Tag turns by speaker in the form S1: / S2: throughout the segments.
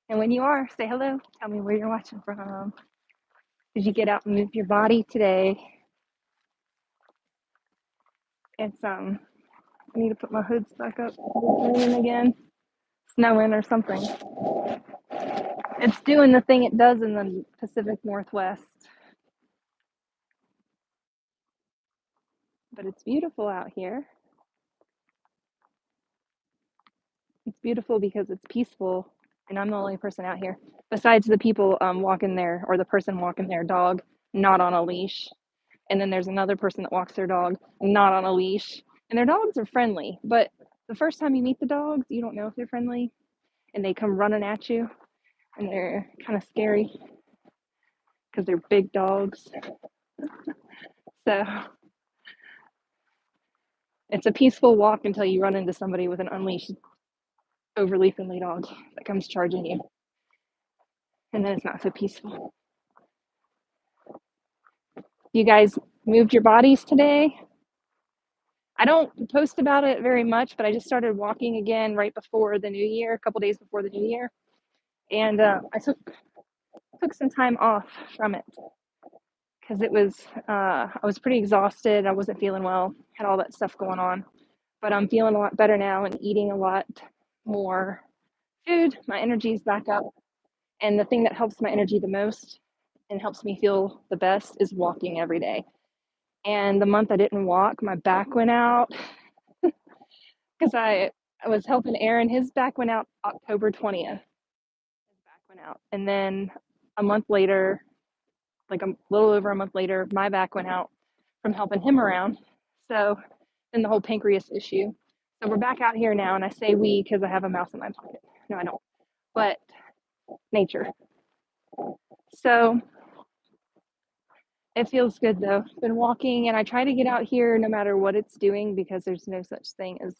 S1: And when you are, say hello. Tell me where you're watching from. Did you get out and move your body today? It's I need to put my hoods back up. It's raining again, snowing or something. It's doing the thing it does in the Pacific Northwest. But it's beautiful out here. It's beautiful because it's peaceful, and I'm the only person out here besides the people walking their, or the person walking their dog not on a leash. And then there's another person that walks their dog not on a leash. And their dogs are friendly, but the first time you meet the dogs, you don't know if they're friendly, and they come running at you, and they're kind of scary because they're big dogs. So it's a peaceful walk until you run into somebody with an unleashed, overly friendly dog that comes charging you. And then it's not so peaceful. You guys moved your bodies today? I don't post about it very much, but I just started walking again right before the new year, a couple days before the new year. And I took some time off from it because it was I was pretty exhausted. I wasn't feeling well, had all that stuff going on, but I'm feeling a lot better now and eating a lot more food. My energy's back up, and the thing that helps my energy the most and helps me feel the best is walking every day. And the month I didn't walk, my back went out because I was helping Aaron. His back went out October 20th. His back went out, and then a month later, like a little over a month later, my back went out from helping him around. So then the whole pancreas issue. So we're back out here now, and I say we because I have a mouse in my pocket. No, I don't. But nature. So it feels good though. Been walking, and I try to get out here no matter what it's doing because there's no such thing as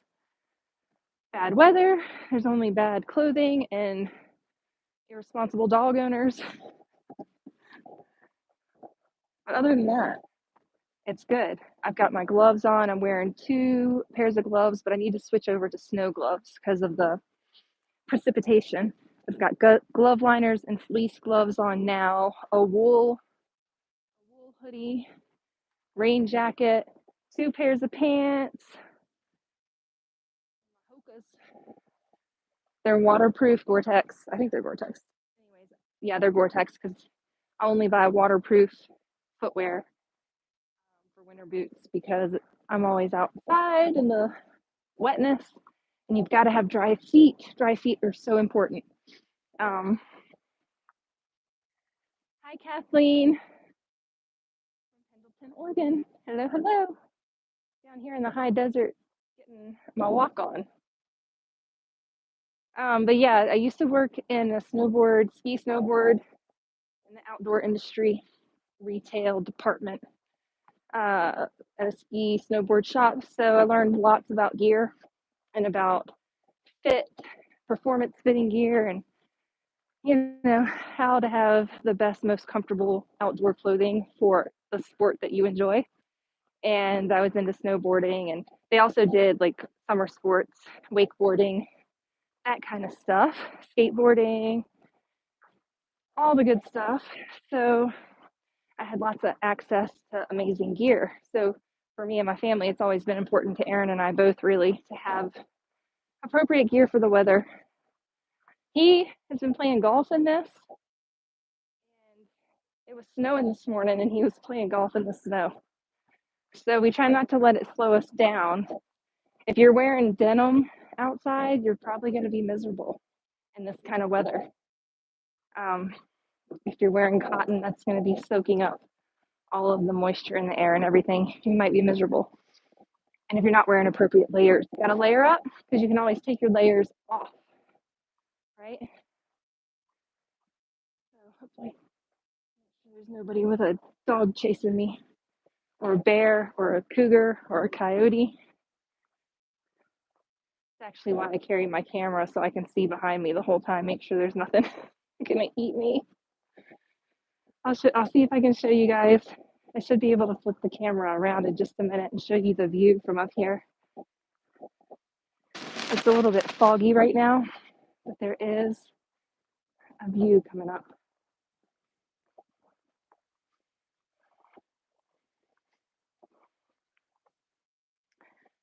S1: bad weather. There's only bad clothing and irresponsible dog owners. But other than that, it's good. I've got my gloves on. I'm wearing 2 pairs of gloves, but I need to switch over to snow gloves because of the precipitation. I've got glove liners and fleece gloves on now, a wool hoodie, rain jacket, 2 pairs of pants, Hokas. They're waterproof Gore-Tex. I think they're Gore-Tex. Anyways, yeah, they're Gore-Tex because I only buy waterproof footwear for winter boots because I'm always outside in the wetness, and you've got to have dry feet. Dry feet are so important. Hi, Kathleen from Pendleton, Oregon. Hello, hello. Down here in the high desert, getting my walk on. But yeah, I used to work in a ski snowboard in the outdoor industry retail department at a ski snowboard shop. So I learned lots about gear and about fit, performance fitting gear, and how to have the best, most comfortable outdoor clothing for the sport that you enjoy. And I was into snowboarding, and they also did like summer sports, wakeboarding, that kind of stuff, skateboarding, all the good stuff. So I had lots of access to amazing gear. So for me and my family, it's always been important to Aaron and I both really to have appropriate gear for the weather. He has been playing golf in this, and it was snowing this morning, and he was playing golf in the snow. So we try not to let it slow us down. If you're wearing denim outside, you're probably going to be miserable in this kind of weather. If you're wearing cotton, that's going to be soaking up all of the moisture in the air and everything. You might be miserable. And if you're not wearing appropriate layers, you got to layer up because you can always take your layers off, right? So hopefully there's nobody with a dog chasing me, or a bear, or a cougar, or a coyote. That's actually why I carry my camera, so I can see behind me the whole time, make sure there's nothing gonna eat me. I'll see if I can show you guys. I should be able to flip the camera around in just a minute and show you the view from up here. It's a little bit foggy right now, but there is a view coming up.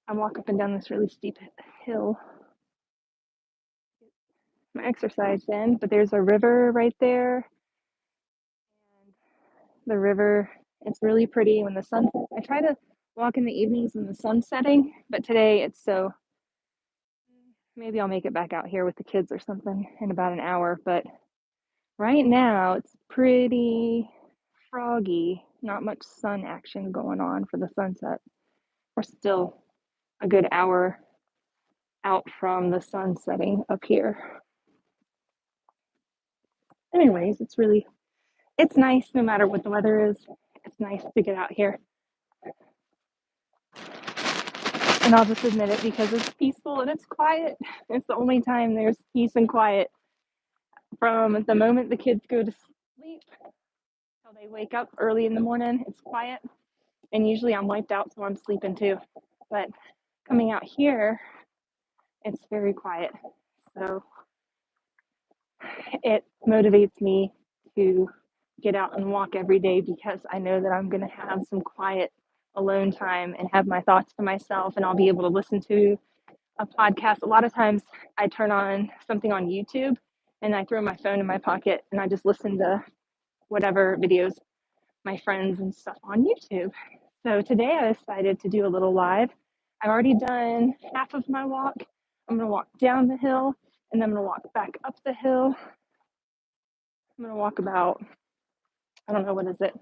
S1: I walk up and down this really steep hill. My exercise in, but there's a river right there. And the river, it's really pretty when the sun sets. I try to walk in the evenings when the sun's setting, but today it's so, maybe I'll make it back out here with the kids or something in about an hour. But right now it's pretty froggy, not much sun action going on for the sunset. We're still a good hour out from the sun setting up here. Anyways, it's nice no matter what the weather is. It's nice to get out here. And I'll just admit it because it's peaceful and it's quiet. It's the only time there's peace and quiet from the moment the kids go to sleep till they wake up early in the morning. It's quiet. And usually I'm wiped out, so I'm sleeping too. But coming out here, it's very quiet. So it motivates me to get out and walk every day because I know that I'm going to have some quiet alone time and have my thoughts to myself, and I'll be able to listen to a podcast. A lot of times I turn on something on YouTube and I throw my phone in my pocket and I just listen to whatever videos my friends and stuff on YouTube. So today I decided to do a little live. I've already done half of my walk. I'm going to walk down the hill and then I'm going to walk back up the hill. I'm going to walk about, I don't know, what is it?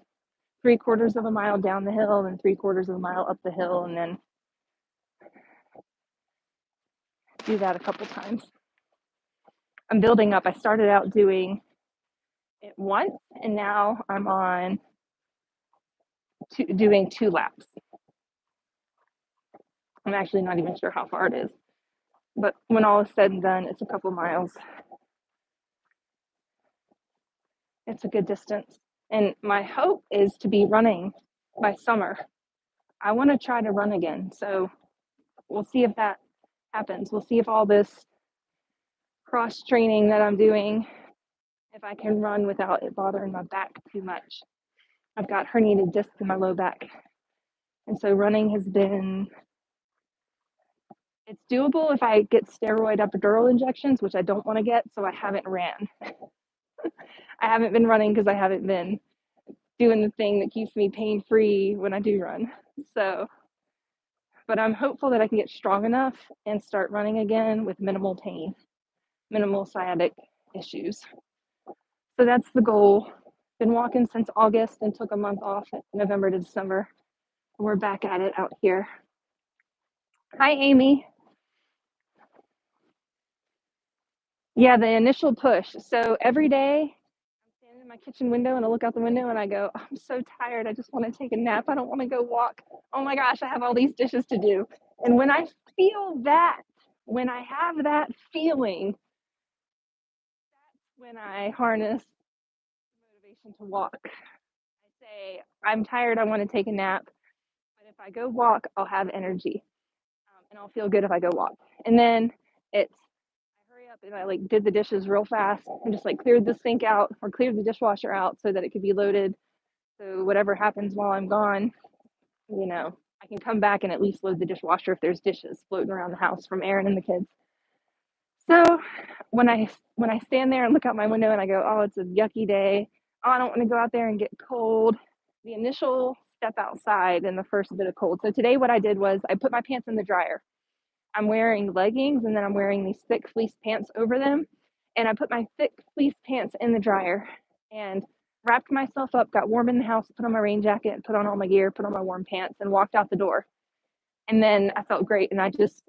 S1: 3/4 of a mile down the hill and 3/4 of a mile up the hill, and then do that a couple times. I'm building up. I started out doing it once and now I'm on doing 2 laps. I'm actually not even sure how far it is, but when all is said and done, it's a couple miles. It's a good distance. And my hope is to be running by summer. I want to try to run again. So we'll see if that happens. We'll see if all this cross training that I'm doing, if I can run without it bothering my back too much. I've got herniated discs in my low back. And so running has been, it's doable if I get steroid epidural injections, which I don't want to get, so I haven't ran. I haven't been running because I haven't been doing the thing that keeps me pain-free when I do run. So, but I'm hopeful that I can get strong enough and start running again with minimal pain, minimal sciatic issues. So that's the goal. Been walking since August and took a month off in November to December. We're back at it out here. Hi, Amy. Yeah, the initial push. So every day I'm standing in my kitchen window and I look out the window and I go, I'm so tired. I just want to take a nap. I don't want to go walk. Oh my gosh, I have all these dishes to do. And when I feel that, when I have that feeling, that's when I harness motivation to walk. I say, I'm tired. I want to take a nap. But if I go walk, I'll have energy and I'll feel good if I go walk. And then it's, I hurry up and I like did the dishes real fast and just like cleared the sink out or cleared the dishwasher out so that it could be loaded. So whatever happens while I'm gone, you know, I can come back and at least load the dishwasher if there's dishes floating around the house from Aaron and the kids. So when I stand there and look out my window and I go, oh, it's a yucky day. Oh, I don't want to go out there and get cold. The initial step outside and the first bit of cold. So today what I did was I put my pants in the dryer. I'm wearing leggings and then I'm wearing these thick fleece pants over them. And I put my thick fleece pants in the dryer and wrapped myself up, got warm in the house, put on my rain jacket, put on all my gear, put on my warm pants, and walked out the door. And then I felt great. And I just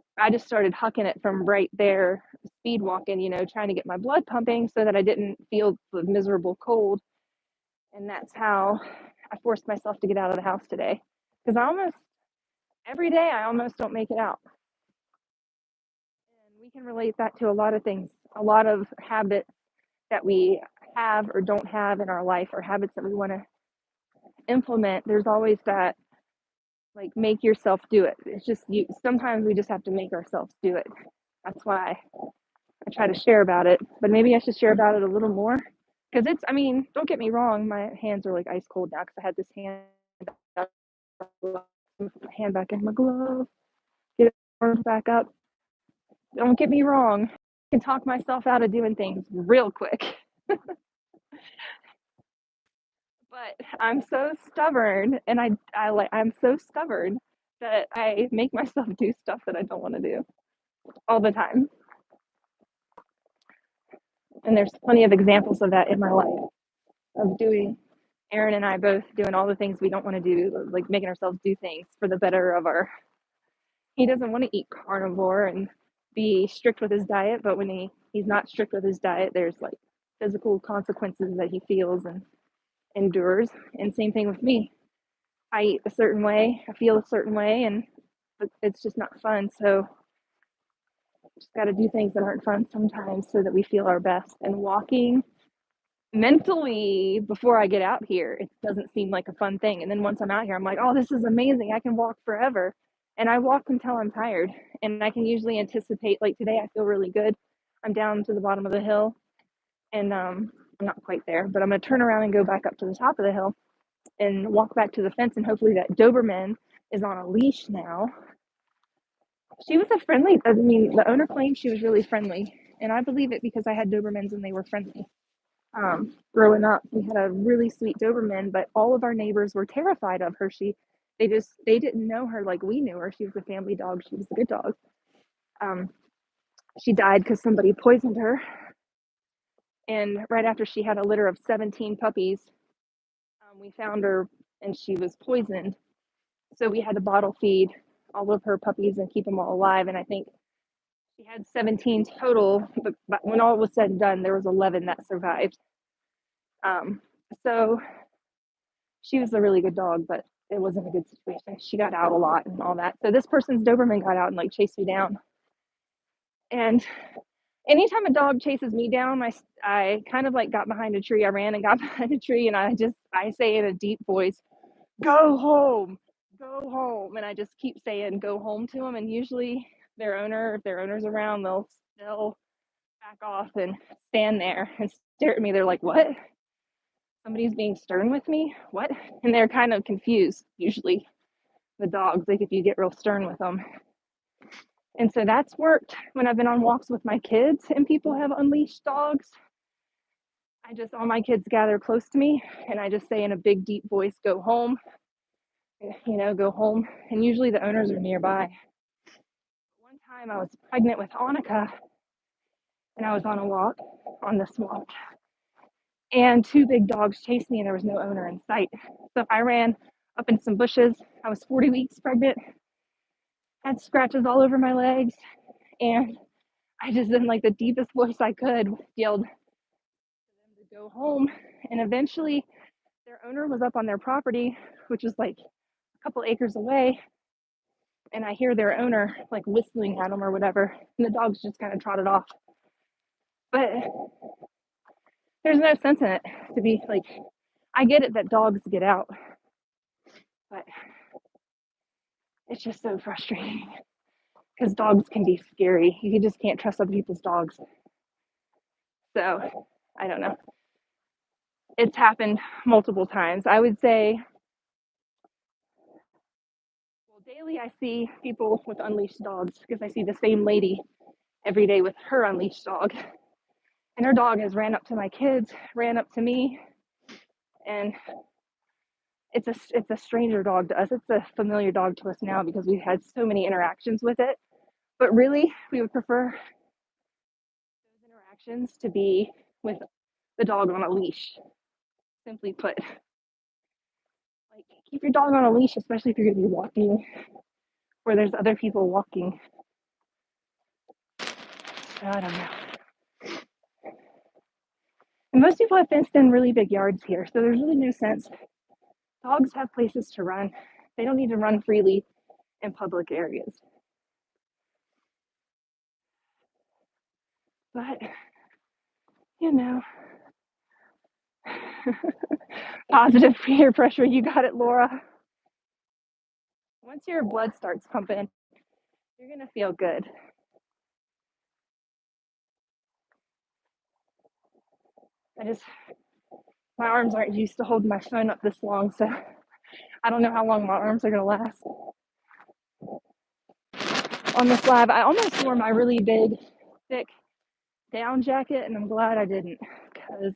S1: started hucking it from right there, speed walking, you know, trying to get my blood pumping so that I didn't feel the miserable cold. And that's how I forced myself to get out of the house today. Because every day I almost don't make it out. And we can relate that to a lot of things, a lot of habits that we have or don't have in our life, or habits that we want to implement. There's always that, like, make yourself do it. It's just sometimes we just have to make ourselves do it. That's why I try to share about it, but maybe I should share about it a little more because it's. I mean, don't get me wrong, my hands are like ice cold now because I had this hand back in my glove. Get it back up. Don't get me wrong. I can talk myself out of doing things real quick, but I'm so stubborn, and I'm so stubborn that I make myself do stuff that I don't want to do all the time. And there's plenty of examples of that in my life of doing Aaron and I both doing all the things we don't want to do, like making ourselves do things for the better of our. He doesn't want to eat carnivore and be strict with his diet, but when he's not strict with his diet, there's like physical consequences that he feels and endures. And same thing with me. I eat a certain way, I feel a certain way, and it's just not fun. So just got to do things that aren't fun sometimes so that we feel our best. And walking mentally before I get out here, it doesn't seem like a fun thing. And then once I'm out here, I'm like, oh, this is amazing. I can walk forever. And I walk until I'm tired. And I can usually anticipate, like today, I feel really good. I'm down to the bottom of the hill and I'm not quite there, but I'm going to turn around and go back up to the top of the hill and walk back to the fence. And hopefully that Doberman is on a leash now. She was a friendly, I mean, the owner claimed she was really friendly. And I believe it because I had Dobermans and they were friendly. Growing up, we had a really sweet Doberman, but all of our neighbors were terrified of her. They didn't know her like we knew her. She was a family dog. She was a good dog. She died because somebody poisoned her. And right after she had a litter of 17 puppies, we found her and she was poisoned. So we had to bottle feed all of her puppies and keep them all alive. And I think she had 17 total, but when all was said and done, there was 11 that survived. So she was a really good dog, but it wasn't a good situation. She got out a lot and all that. So this person's Doberman got out and like chased me down. And anytime a dog chases me down, I kind of like got behind a tree. I ran and got behind a tree, and I say in a deep voice, "Go home, go home," and I just keep saying "go home" to them. And usually if their owner's around, they'll back off and stand there and stare at me. They're like, "What? Somebody's being stern with me? What?" And they're kind of confused usually. The dogs, like if you get real stern with them. And so that's worked when I've been on walks with my kids and people have unleashed dogs. All my kids gather close to me and I just say in a big, deep voice, "Go home," go home. And usually the owners are nearby. One time I was pregnant with Annika and I was on a walk on this walk and two big dogs chased me and there was no owner in sight. So I ran up in some bushes. I was 40 weeks pregnant, had scratches all over my legs, and I just, in like the deepest voice I could, yelled for them to go home. And eventually, their owner was up on their property, which was like a couple acres away. And I hear their owner like whistling at them or whatever. And the dogs just kind of trotted off. But there's no sense in it to be like, I get it that dogs get out, but it's just so frustrating because dogs can be scary. You just can't trust other people's dogs. So I don't know. It's happened multiple times. I would say, well, daily I see people with unleashed dogs because I see the same lady every day with her unleashed dog. And her dog has ran up to my kids, ran up to me, and it's a stranger dog to us. It's a familiar dog to us now because we've had so many interactions with it. But really, we would prefer those interactions to be with the dog on a leash. Simply put, like keep your dog on a leash, especially if you're going to be walking where there's other people walking. I don't know. And most people have fenced in really big yards here, so there's really no sense. Dogs have places to run. They don't need to run freely in public areas. But, positive peer pressure, you got it, Laura. Once your blood starts pumping, you're going to feel good. I just, my arms aren't used to holding my phone up this long, so I don't know how long my arms are gonna last on this live. I almost wore my really big, thick down jacket, and I'm glad I didn't, because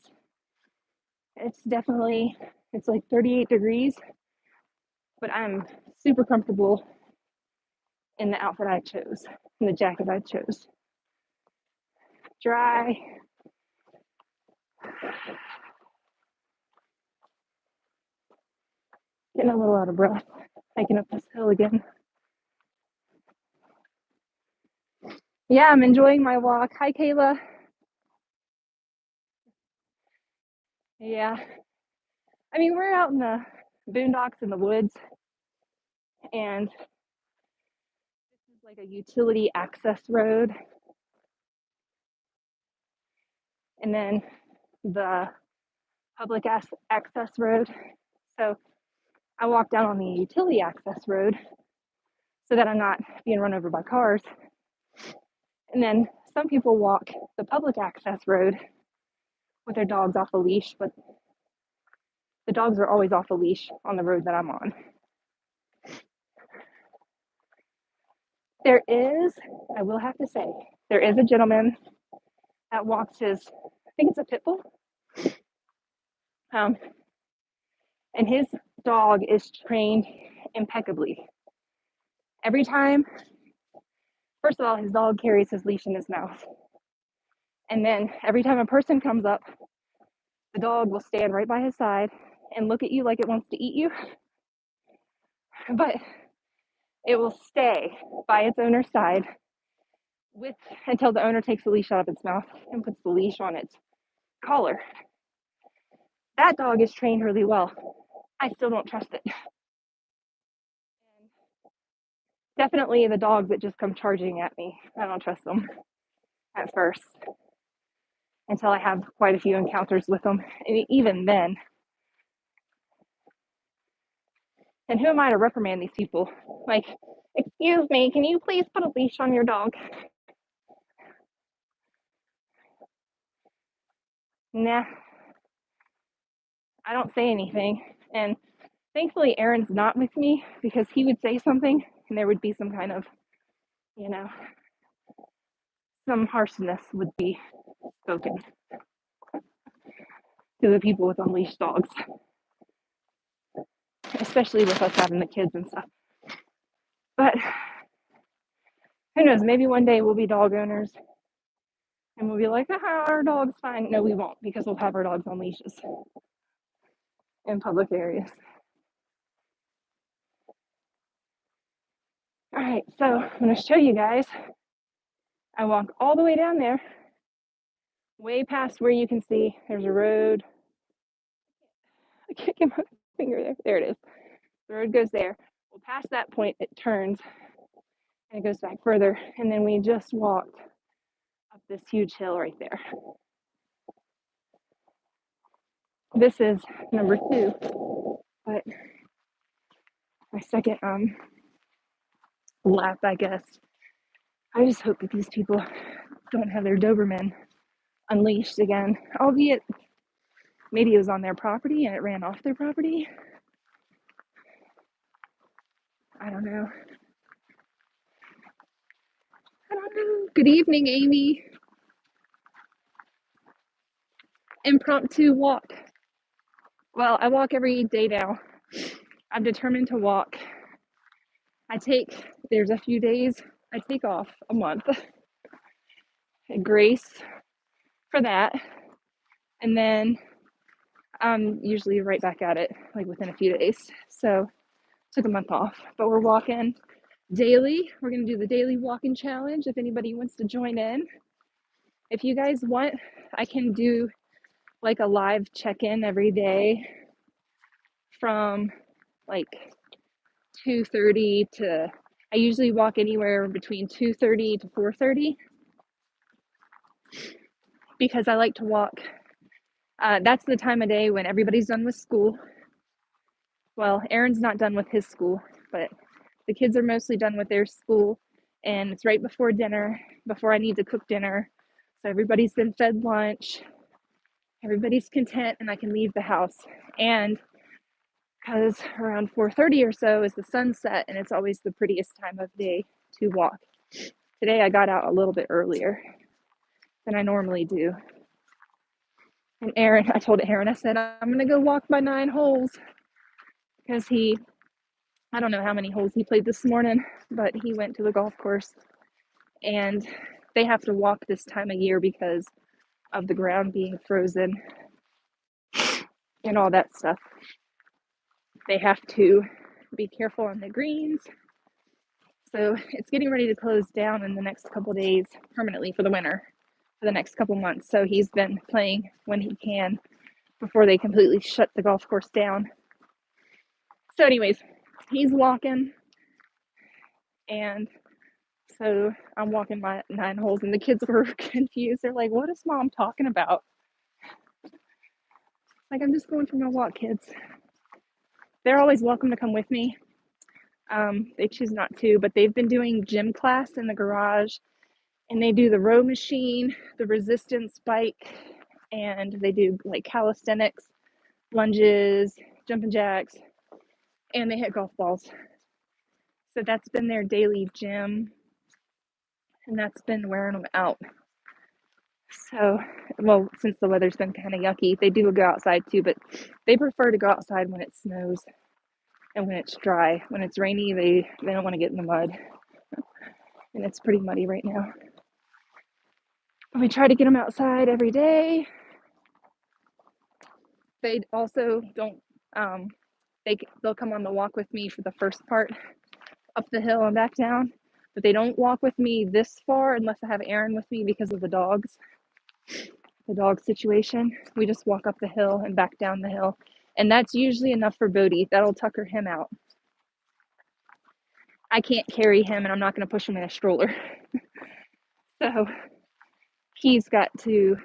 S1: it's like 38 degrees, but I'm super comfortable in the outfit I chose, in the jacket I chose. Dry. Getting a little out of breath, hiking up this hill again. Yeah, I'm enjoying my walk. Hi, Kayla. Yeah. I mean, we're out in the boondocks in the woods, and this is like a utility access road. And then the public access road. So I walk down on the utility access road so that I'm not being run over by cars. And then some people walk the public access road with their dogs off a leash, but the dogs are always off a leash on the road that I'm on. There is, I will have to say, there is a gentleman that walks his, I think it's a pit bull. And his dog is trained impeccably. Every time, first of all, his dog carries his leash in his mouth. And then every time a person comes up, the dog will stand right by his side and look at you like it wants to eat you. But it will stay by its owner's side until the owner takes the leash out of its mouth and puts the leash on its collar. That dog is trained really well. I still don't trust it. Definitely the dogs that just come charging at me, I don't trust them at first until I have quite a few encounters with them. And even then, and who am I to reprimand these people? Like, excuse me, can you please put a leash on your dog? Nah, I don't say anything. And thankfully, Aaron's not with me, because he would say something and there would be some kind of, some harshness would be spoken to the people with unleashed dogs, especially with us having the kids and stuff. But who knows, maybe one day we'll be dog owners and we'll be like, our dog's fine. No, we won't, because we'll have our dogs on leashes in public areas. All right, so I'm going to show you guys. I walk all the way down there, way past where you can see there's a road. I can't get my finger there. There it is. The road goes there. Well, past that point, it turns and it goes back further. And then we just walked up this huge hill right there. This is number 2, but my second lap, I guess. I just hope that these people don't have their Doberman unleashed again, albeit maybe it was on their property and it ran off their property. I don't know. Good evening, Amy. Impromptu walk. Well, I walk every day now. I'm determined to walk. There's a few days I take off a month. Grace for that. And then I'm usually right back at it, like within a few days. So took a month off, but we're walking daily. We're going to do the daily walking challenge if anybody wants to join in. If you guys want, I can do like a live check-in every day from like 2:30 to, I usually walk anywhere between 2:30 to 4:30 because I like to walk. That's the time of day when everybody's done with school. Well, Aaron's not done with his school, but the kids are mostly done with their school, and it's right before dinner, before I need to cook dinner. So everybody's been fed lunch. everybody's content and I can leave the house. And because around 4:30 or so is the sunset, and it's always the prettiest time of day to walk. Today I got out a little bit earlier than I normally do. And I told Aaron, I said, I'm going to go walk my 9 holes because I don't know how many holes he played this morning, but he went to the golf course and they have to walk this time of year because of the ground being frozen and all that stuff. They have to be careful on the greens. So it's getting ready to close down in the next couple of days permanently for the winter, for the next couple months. So he's been playing when he can before they completely shut the golf course down. So anyways, he's walking, and so I'm walking my 9 holes, and the kids were confused. They're like, what is mom talking about? Like, I'm just going for my walk, kids. They're always welcome to come with me. They choose not to, but they've been doing gym class in the garage, and they do the row machine, the resistance bike, and they do like calisthenics, lunges, jumping jacks, and they hit golf balls. So that's been their daily gym, and that's been wearing them out. So, well, since the weather's been kind of yucky, they do go outside too, but they prefer to go outside when it snows and when it's dry. When it's rainy, they don't want to get in the mud, and it's pretty muddy right now. We try to get them outside every day. They also don't, they'll come on the walk with me for the first part up the hill and back down, but they don't walk with me this far unless I have Aaron with me because of the dog situation. We just walk up the hill and back down the hill, and that's usually enough for Bodhi. That'll tucker him out. I can't carry him, and I'm not going to push him in a stroller. So he's got to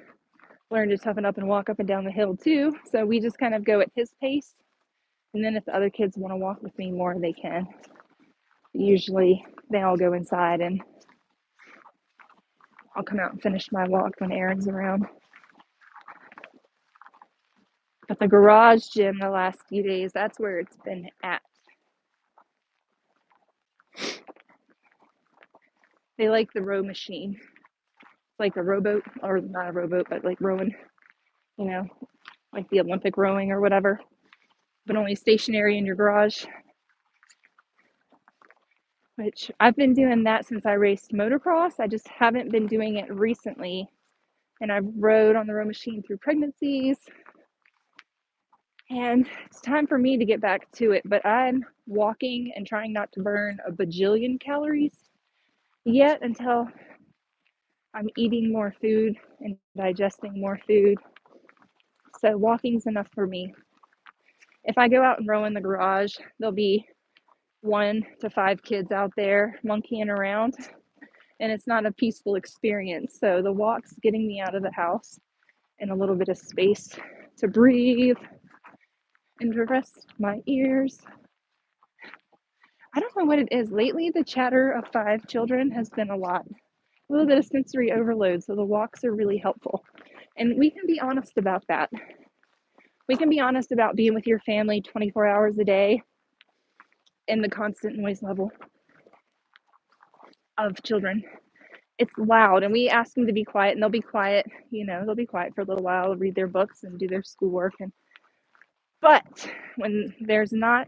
S1: learn to toughen up and walk up and down the hill too. So we just kind of go at his pace, and then if the other kids want to walk with me more, they can. Usually they all go inside, and I'll come out and finish my walk when Aaron's around. But the garage gym the last few days, that's where it's been at. They like the row machine. It's like a rowboat, or not a rowboat, but like rowing, like the Olympic rowing or whatever, but only stationary in your garage. Which I've been doing that since I raced motocross. I just haven't been doing it recently. And I've rode on the row machine through pregnancies. And it's time for me to get back to it. But I'm walking and trying not to burn a bajillion calories yet until I'm eating more food and digesting more food. So walking's enough for me. If I go out and row in the garage, there'll be 1 to 5 kids out there monkeying around, and it's not a peaceful experience. So the walk's getting me out of the house and a little bit of space to breathe and to rest my ears. I don't know what it is. Lately, the chatter of 5 children has been a lot. A little bit of sensory overload, so the walks are really helpful. And we can be honest about that. We can be honest about being with your family 24 hours a day and the constant noise level of children. It's loud, and we ask them to be quiet, and they'll be quiet. They'll be quiet for a little while, read their books and do their schoolwork. But when there's not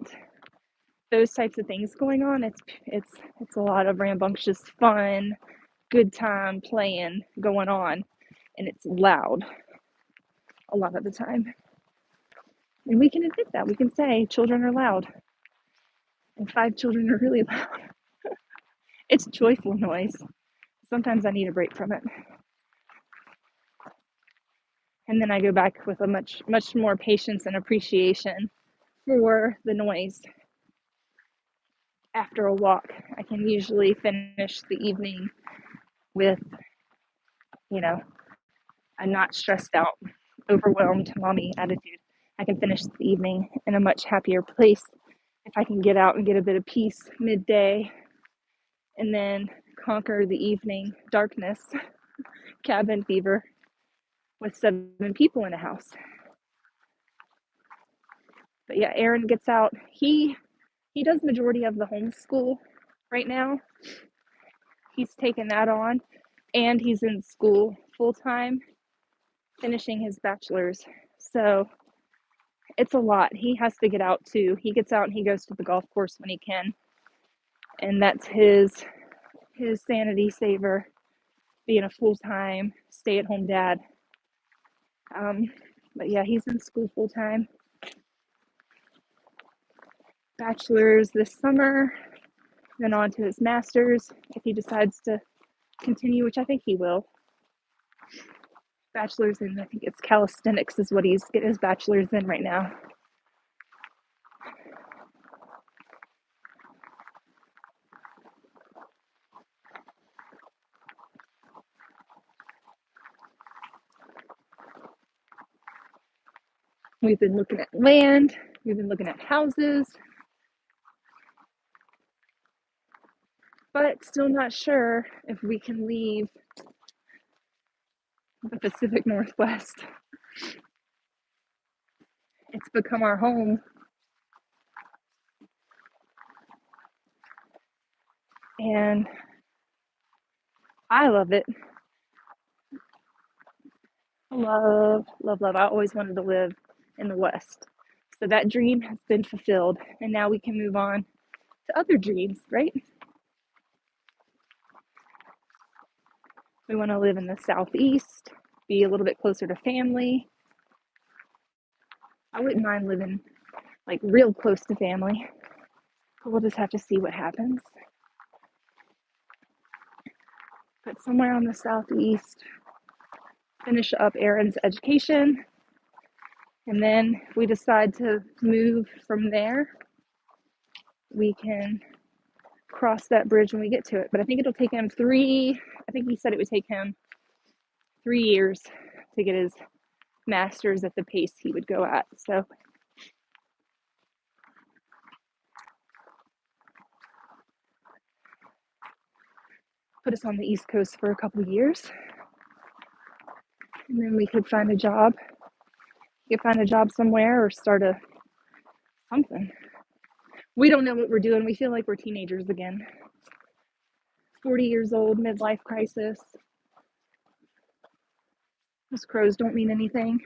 S1: those types of things going on, it's a lot of rambunctious fun, good time playing going on, and it's loud a lot of the time. And we can admit that. We can say children are loud, and 5 children are really loud. It's joyful noise. Sometimes I need a break from it. And then I go back with a much, much more patience and appreciation for the noise. After a walk, I can usually finish the evening with, a not stressed out, overwhelmed mommy attitude. I can finish the evening in a much happier place if I can get out and get a bit of peace midday and then conquer the evening darkness, cabin fever, with 7 people in a house. But yeah, Aaron gets out. He does majority of the homeschool right now. He's taken that on, and he's in school full time, finishing his bachelor's. So it's a lot. He has to get out too. He gets out and he goes to the golf course when he can, and that's his sanity saver, being a full-time stay-at-home dad. But yeah, he's in school full-time. Bachelor's this summer, then on to his master's if he decides to continue, which I think he will. Bachelor's in, I think it's calisthenics is what he's getting his bachelor's in right now. We've been looking at land, we've been looking at houses, but still not sure if we can leave the Pacific Northwest. It's become our home. And I love it. Love, love, love. I always wanted to live in the West. So that dream has been fulfilled. And now we can move on to other dreams, right? We want to live in the Southeast, be a little bit closer to family. I wouldn't mind living like real close to family. But we'll just have to see what happens. But somewhere on the Southeast, finish up Aaron's education. And then if we decide to move from there, we can cross that bridge when we get to it. But I think it'll take him I think he said it would take him 3 years to get his master's at the pace he would go at. So put us on the East Coast for a couple of years. And then we could find a job. You could find a job somewhere or start something. We don't know what we're doing. We feel like we're teenagers again. 40 years old, midlife crisis. Those crows don't mean anything.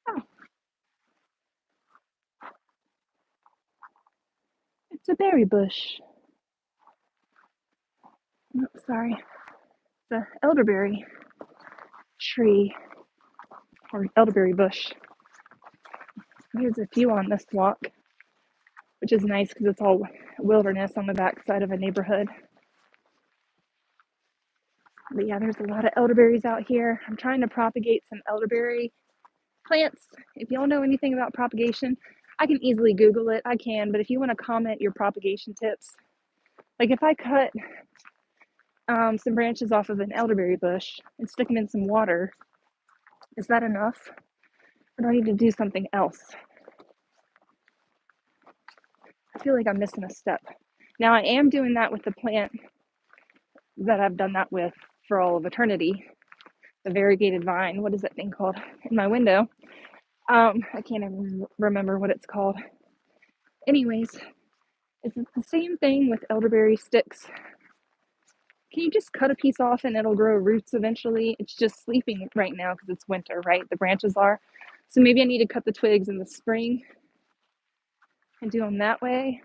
S1: Oh, it's a berry bush. No, sorry. It's an elderberry tree or elderberry bush. There's a few on this walk, which is nice because it's all wilderness on the back side of a neighborhood. But yeah, there's a lot of elderberries out here. I'm trying to propagate some elderberry plants. If y'all know anything about propagation, I can easily Google it. I can, but if you want to comment your propagation tips, like if I cut some branches off of an elderberry bush and stick them in some water, is that enough? Or do I need to do something else? I feel like I'm missing a step. Now I am doing that with the plant that I've done that with for all of eternity, the variegated vine. What is that thing called in my window? I can't even remember what it's called. Anyways, is it the same thing with elderberry sticks? Can you just cut a piece off and it'll grow roots eventually? It's just sleeping right now because it's winter, right? The branches are. So maybe I need to cut the twigs in the spring and do them that way.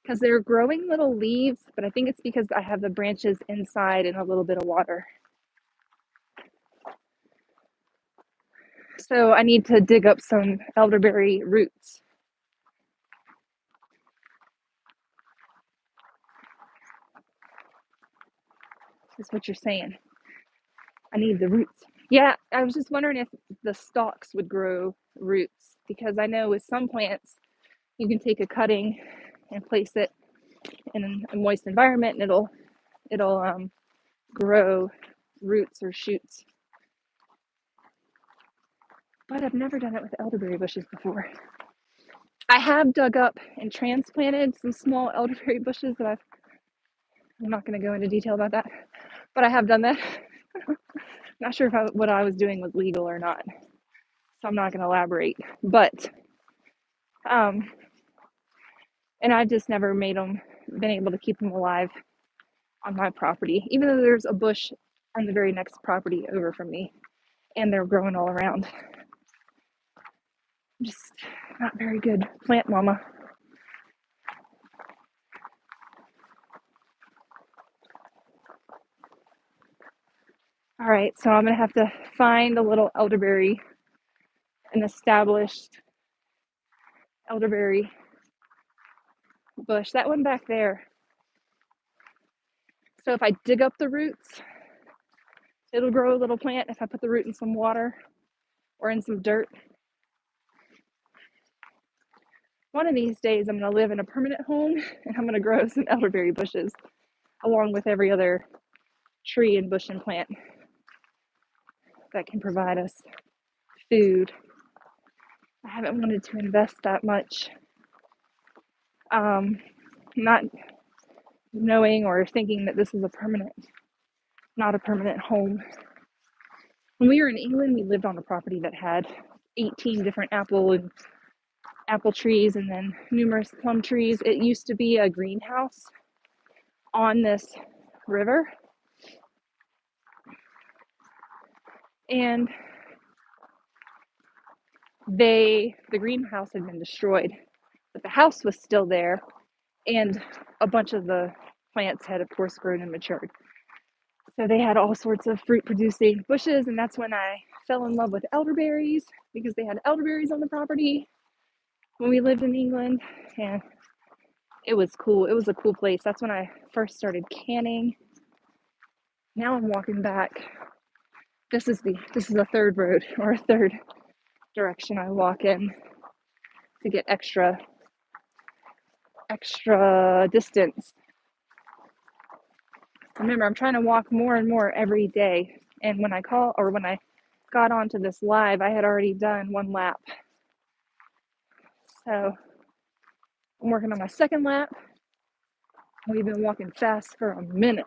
S1: Because they're growing little leaves, but I think it's because I have the branches inside in a little bit of water. So I need to dig up some elderberry roots. That's what you're saying. I need the roots. Yeah, I was just wondering if the stalks would grow roots, because I know with some plants, you can take a cutting and place it in a moist environment and it'll grow roots or shoots. But I've never done it with elderberry bushes before. I have dug up and transplanted some small elderberry bushes that I'm not going to go into detail about that, but I have done that. Not sure if what I was doing was legal or not, so I'm not going to elaborate. But and I've just never been able to keep them alive on my property, even though there's a bush on the very next property over from me, and they're growing all around. I'm just not very good plant mama. All right, so I'm gonna have to find a little elderberry, an established elderberry bush. That one back there. So if I dig up the roots, it'll grow a little plant if I put the root in some water or in some dirt. One of these days, I'm gonna live in a permanent home and I'm gonna grow some elderberry bushes along with every other tree and bush and plant that can provide us food. I haven't wanted to invest that much, not knowing or thinking that this is not a permanent home. When we were in England, we lived on a property that had 18 different apple trees and then numerous plum trees. It used to be a greenhouse on this river, and the greenhouse had been destroyed, but the house was still there, and a bunch of the plants had of course grown and matured. So they had all sorts of fruit producing bushes, and that's when I fell in love with elderberries, because they had elderberries on the property when we lived in England, and it was cool. It was a cool place. That's when I first started canning. Now I'm walking back. This is a third road, or a third direction I walk in to get extra distance. Remember, I'm trying to walk more and more every day. And when I got onto this live, I had already done one lap. So I'm working on my second lap. We've been walking fast for a minute.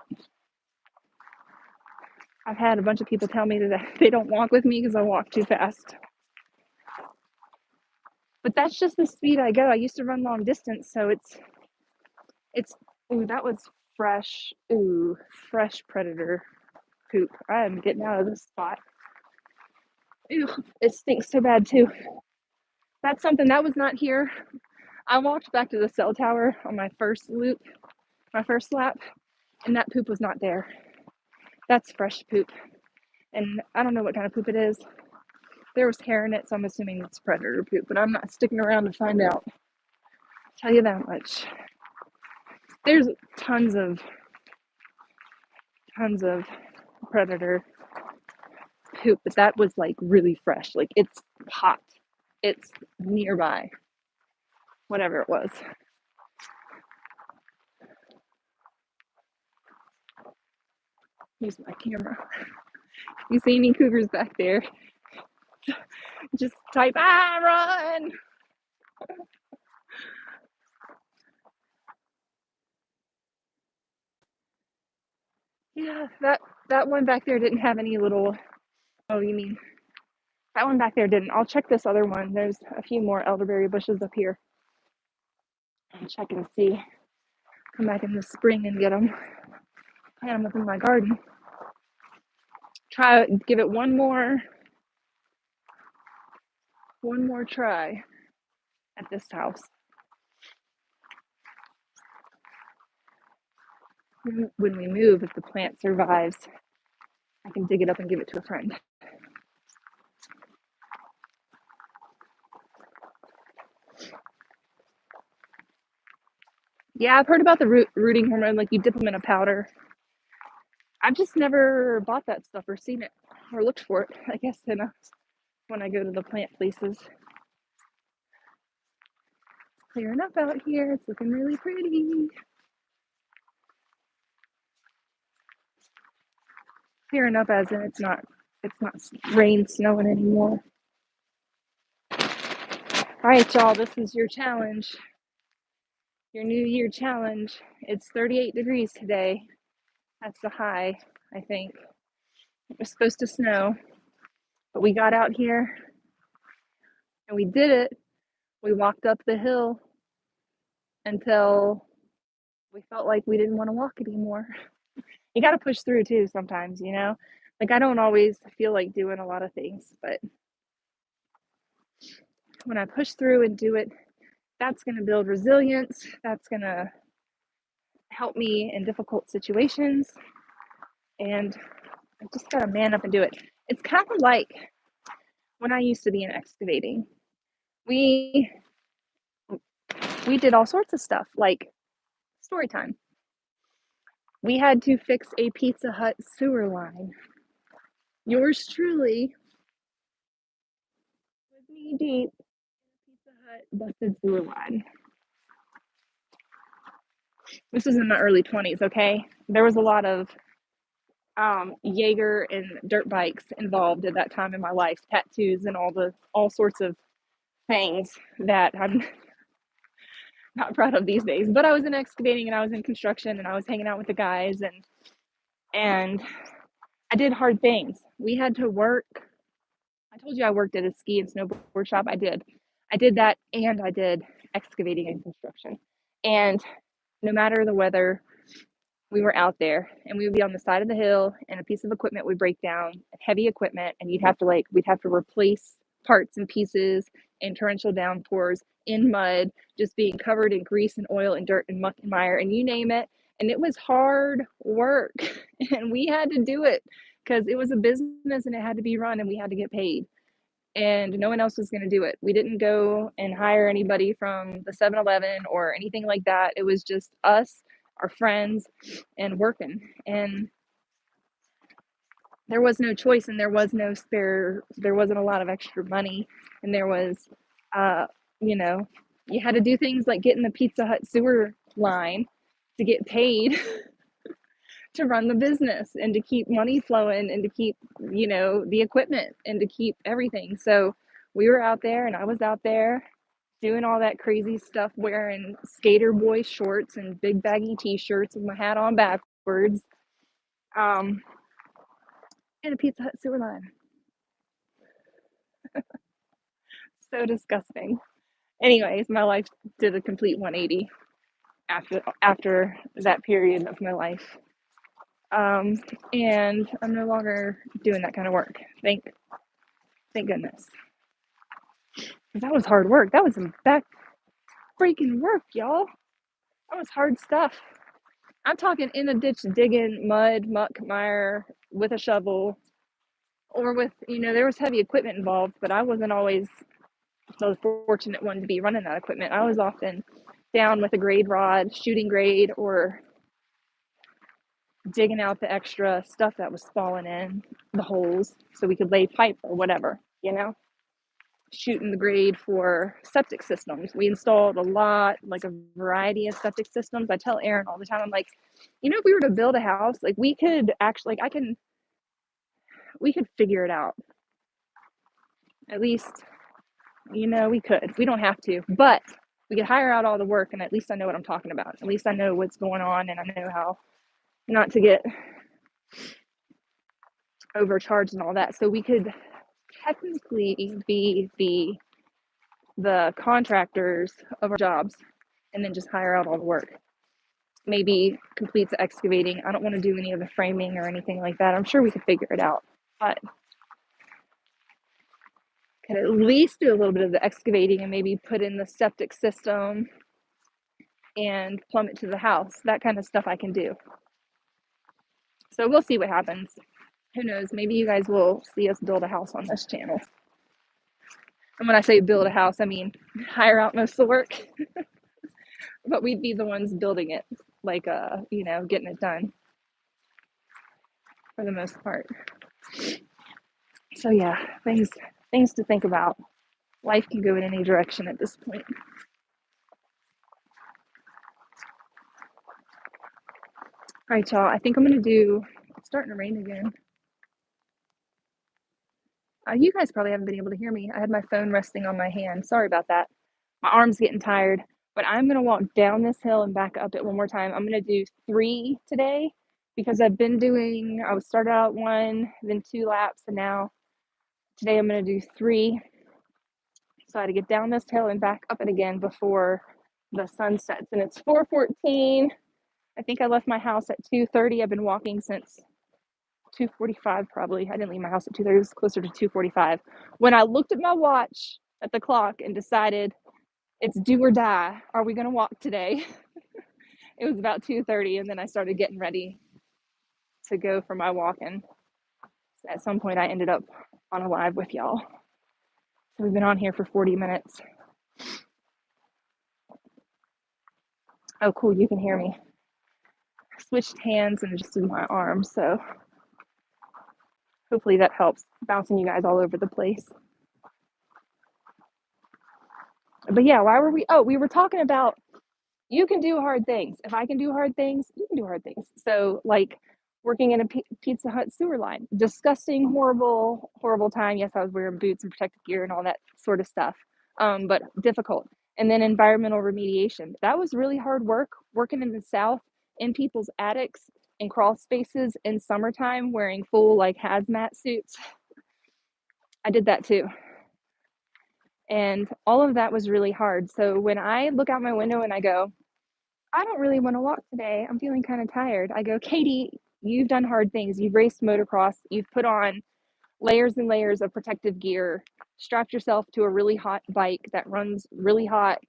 S1: I've had a bunch of people tell me that they don't walk with me because I walk too fast. But that's just the speed I go. I used to run long distance, so it's ooh, that was fresh predator poop. I am getting out of this spot. Ew, it stinks so bad too. That's something that was not here. I walked back to the cell tower on my first lap, and that poop was not there. That's fresh poop. And I don't know what kind of poop it is. There was hair in it, so I'm assuming it's predator poop, but I'm not sticking around to find out. I'll tell you that much. There's tons of predator poop, but that was like really fresh. Like, it's hot. It's nearby. Whatever it was. Use my camera. You see any cougars back there? Just type, run! Yeah, that one back there didn't have any little, oh, you mean, that one back there didn't. I'll check this other one. There's a few more elderberry bushes up here. I'll check and see. Come back in the spring and get them. Plant them up in my garden. Give it one more try at this house. When we move, if the plant survives, I can dig it up and give it to a friend. Yeah, I've heard about the rooting hormone, like you dip them in a powder. I've just never bought that stuff or seen it or looked for it, I guess, when I go to the plant places. Clearing up out here. It's looking really pretty. Clearing up as in it's not rain, snowing anymore. All right, y'all, this is your challenge. your New Year challenge. It's 38 degrees today. That's the high, I think. It was supposed to snow, but we got out here and we did it. We walked up the hill until we felt like we didn't want to walk anymore. You got to push through too sometimes, you know? Like, I don't always feel like doing a lot of things, but when I push through and do it, that's going to build resilience. That's going to help me in difficult situations. And I just got to man up and do it. It's kind of like when I used to be in excavating. We did all sorts of stuff, like story time. We had to fix a Pizza Hut sewer line. Yours truly was knee deep in a Pizza Hut busted sewer line. This was in my early 20s, okay? There was a lot of Jaeger and dirt bikes involved at that time in my life, tattoos and all sorts of things that I'm not proud of these days. But I was in excavating and I was in construction and I was hanging out with the guys and I did hard things. We had to work. I told you I worked at a ski and snowboard shop. I did that, and I did excavating and construction. And no matter the weather, we were out there and we would be on the side of the hill and a piece of equipment would break down, heavy equipment, and we'd have to replace parts and pieces in torrential downpours, in mud, just being covered in grease and oil and dirt and muck and mire and you name it. And it was hard work and we had to do it because it was a business and it had to be run and we had to get paid. And no one else was going to do it. We didn't go and hire anybody from the 7-Eleven or anything like that. It was just us, our friends, and working. And there was no choice and there was no spare, there wasn't a lot of extra money. And there was, you know, you had to do things like get in the Pizza Hut sewer line to get paid to run the business and to keep money flowing and to keep, the equipment and to keep everything. So we were out there and I was out there doing all that crazy stuff, wearing skater boy shorts and big baggy t-shirts with my hat on backwards, in a Pizza Hut sewer line. So disgusting. Anyways, my life did a complete 180 after that period of my life. And I'm no longer doing that kind of work. Thank goodness. Because that was hard work. That was some back freaking work, y'all. That was hard stuff. I'm talking in a ditch digging mud, muck, mire with a shovel, or with, there was heavy equipment involved, but I wasn't always the fortunate one to be running that equipment. I was often down with a grade rod, shooting grade, or digging out the extra stuff that was falling in the holes so we could lay pipe or whatever, shooting the grade for septic systems. We installed a variety of septic systems. I tell Aaron all the time, I'm like, if we were to build a house, like we could actually, we could figure it out. At least, we could. We don't have to, but we could hire out all the work and at least I know what I'm talking about. At least I know what's going on and I know how not to get overcharged and all that. So we could technically be the contractors of our jobs and then just hire out all the work. Maybe complete the excavating. I don't want to do any of the framing or anything like that. I'm sure we could figure it out, but could at least do a little bit of the excavating and maybe put in the septic system and plumb it to the house. That kind of stuff I can do. So we'll see what happens. Who knows? Maybe you guys will see us build a house on this channel. And when I say build a house, I mean hire out most of the work. But we'd be the ones building it, like, getting it done for the most part. So yeah, things to think about. Life can go in any direction at this point. All right, y'all, I think I'm it's starting to rain again. You guys probably haven't been able to hear me. I had my phone resting on my hand. Sorry about that. My arm's getting tired. but I'm going to walk down this hill and back up it one more time. I'm going to do 3 today because I started out 1, then 2 laps, and now today I'm going to do 3. So I had to get down this hill and back up it again before the sun sets. And it's 4:14. I think I left my house at 2:30. I've been walking since 2:45 probably. I didn't leave my house at 2:30. It was closer to 2:45. When I looked at my watch at the clock and decided it's do or die. Are we going to walk today? It was about 2:30, and then I started getting ready to go for my walk. And at some point, I ended up on a live with y'all. So we've been on here for 40 minutes. Oh, cool. You can hear me. I switched hands and adjusted my arm. So hopefully that helps, bouncing you guys all over the place. But yeah, why were we? Oh, we were talking about you can do hard things. If I can do hard things, you can do hard things. So, like working in a Pizza Hut sewer line, disgusting, horrible, horrible time. Yes, I was wearing boots and protective gear and all that sort of stuff, but difficult. And then environmental remediation. That was really hard work, working in the South in people's attics and crawl spaces in summertime wearing full like hazmat suits. I did that too. And all of that was really hard. So when I look out my window and I go, I don't really want to walk today. I'm feeling kind of tired. I go, Katie, you've done hard things. You've raced motocross. You've put on layers and layers of protective gear, strapped yourself to a really hot bike that runs really hot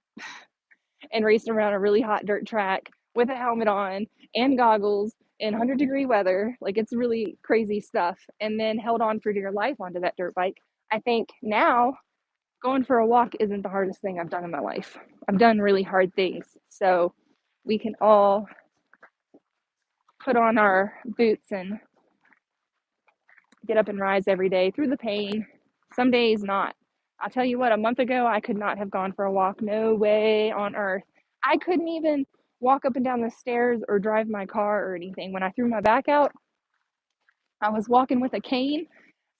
S1: and raced around a really hot dirt track with a helmet on and goggles in 100-degree weather. Like, it's really crazy stuff. And then held on for dear life onto that dirt bike. I think now going for a walk isn't the hardest thing I've done in my life. I've done really hard things. So we can all put on our boots and get up and rise every day through the pain. Some days not. I'll tell you what, a month ago, I could not have gone for a walk. No way on earth. I couldn't even walk up and down the stairs or drive my car or anything. When I threw my back out, I was walking with a cane.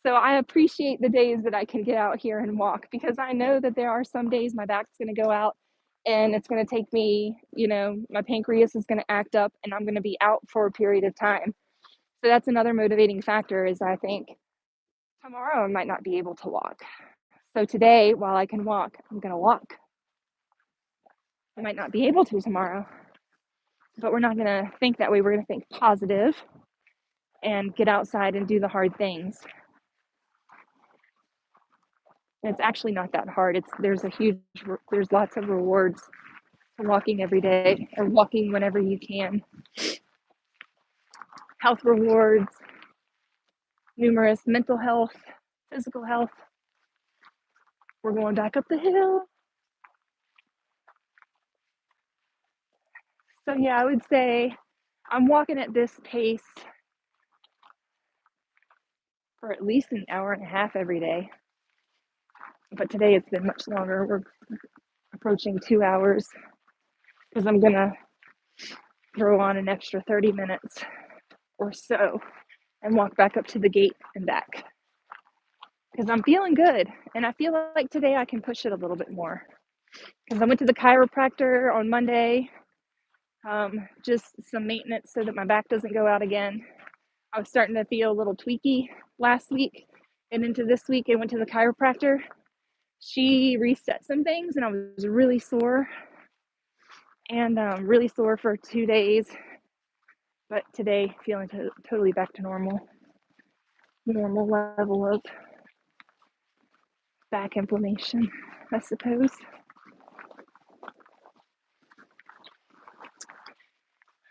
S1: So I appreciate the days that I can get out here and walk, because I know that there are some days my back's going to go out and it's going to take me, my pancreas is going to act up and I'm going to be out for a period of time. So that's another motivating factor, is I think tomorrow I might not be able to walk. So today, while I can walk, I'm going to walk. I might not be able to tomorrow, but we're not going to think that way. We're going to think positive and get outside and do the hard things. And it's actually not that hard. There's lots of rewards to walking every day, or walking whenever you can. Health rewards, numerous mental health, physical health. We're going back up the hill. So yeah, I would say I'm walking at this pace for at least an hour and a half every day. But today it's been much longer. We're approaching 2 hours, because I'm gonna throw on an extra 30 minutes or so and walk back up to the gate and back, because I'm feeling good. And I feel like today I can push it a little bit more, because I went to the chiropractor on Monday, just some maintenance so that my back doesn't go out again. I was starting to feel a little tweaky last week and into this week. I went to the chiropractor. She reset some things and I was really sore, and really sore for 2 days. But today, feeling totally back to normal level of back inflammation, I suppose.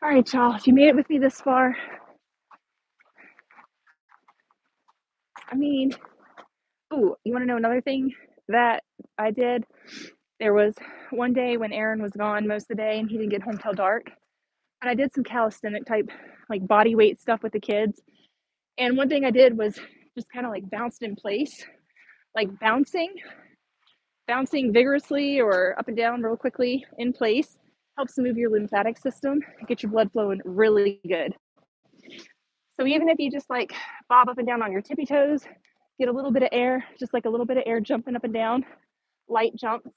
S1: All right, y'all, if you made it with me this far, you want to know another thing that I did? There was one day when Aaron was gone most of the day and he didn't get home till dark. And I did some calisthenic type, like body weight stuff with the kids. And one thing I did was just kind of like bounced in place, like bouncing vigorously or up and down real quickly in place helps move your lymphatic system, get your blood flowing really good. So even if you just like bob up and down on your tippy toes, get a little bit of air, just like a little bit of air jumping up and down, light jumps,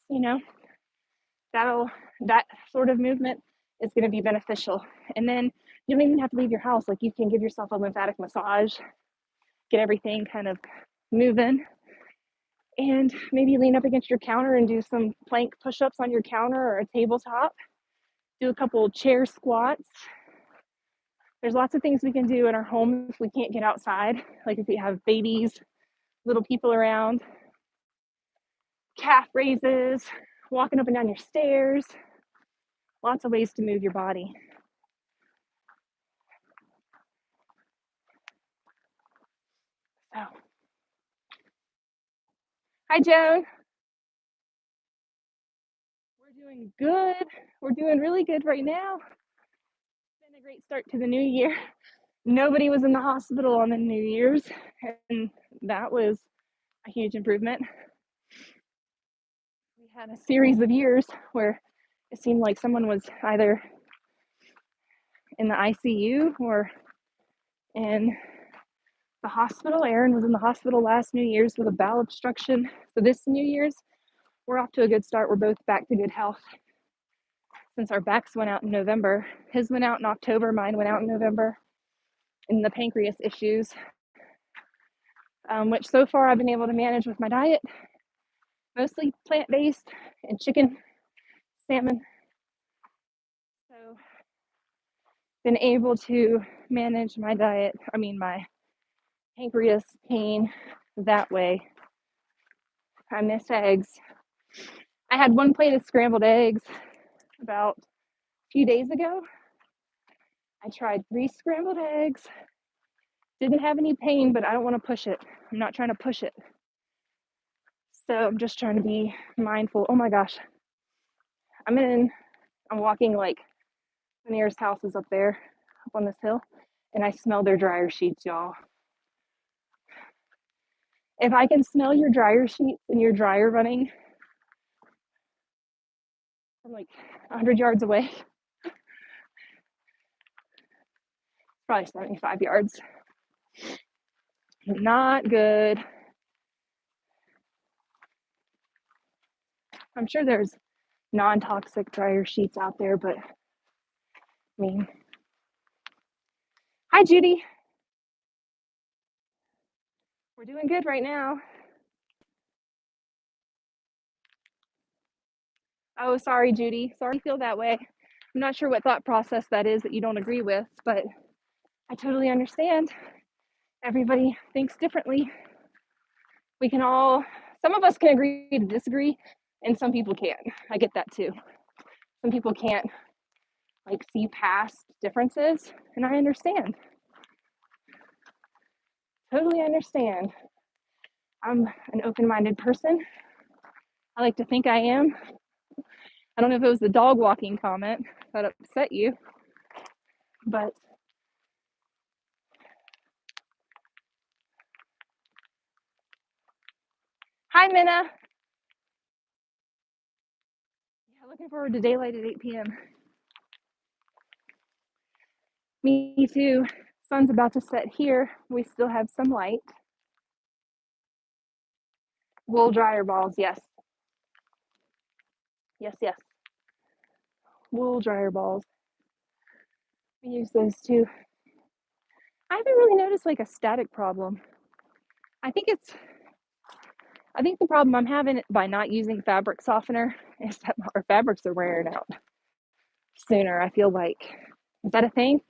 S1: that sort of movement is going to be beneficial. And then you don't even have to leave your house. Like, you can give yourself a lymphatic massage, get everything kind of moving, and maybe lean up against your counter and do some plank push-ups on your counter or a tabletop. Do a couple chair squats. There's lots of things we can do in our home if we can't get outside, like if we have babies, little people around. Calf raises, walking up and down your stairs. Lots of ways to move your body. So, hi, Joan. We're doing good. We're doing really good right now. It's been a great start to the new year. Nobody was in the hospital on the New Year's, and that was a huge improvement. We had a series of years where it seemed like someone was either in the ICU or in the hospital. Aaron was in the hospital last New Year's with a bowel obstruction. So this New Year's, we're off to a good start. We're both back to good health since our backs went out in November. His went out in October, mine went out in November. And the pancreas issues, which so far I've been able to manage with my diet, mostly plant-based and chicken, salmon. So been able to manage my my pancreas pain that way. I miss eggs. I had one plate of scrambled eggs about a few days ago. I tried 3 scrambled eggs. Didn't have any pain, but I don't want to push it. I'm not trying to push it. So I'm just trying to be mindful. Oh my gosh. I'm walking, like, the nearest house is up there, up on this hill, and I smell their dryer sheets, y'all. If I can smell your dryer sheets and your dryer running from like 100 yards away, probably 75 yards, not good. I'm sure there's non-toxic dryer sheets out there, but I mean, hi, Judy. We're doing good right now. Oh, sorry, Judy. Sorry you feel that way. I'm not sure what thought process that is that you don't agree with, but I totally understand. Everybody thinks differently. Some of us can agree to disagree, and some people can't. I get that too. Some people can't, like, see past differences, and I understand. Totally understand. I'm an open-minded person. I like to think I am. I don't know if it was the dog walking comment that upset you, but hi, Minna. Yeah, looking forward to daylight at 8 p.m. Me too. Sun's about to set here. We still have some light. Wool dryer balls, yes. Yes, yes. Wool dryer balls. We use those too. I haven't really noticed like a static problem. I think the problem I'm having by not using fabric softener is that our fabrics are wearing out sooner. I feel like, is that a thing?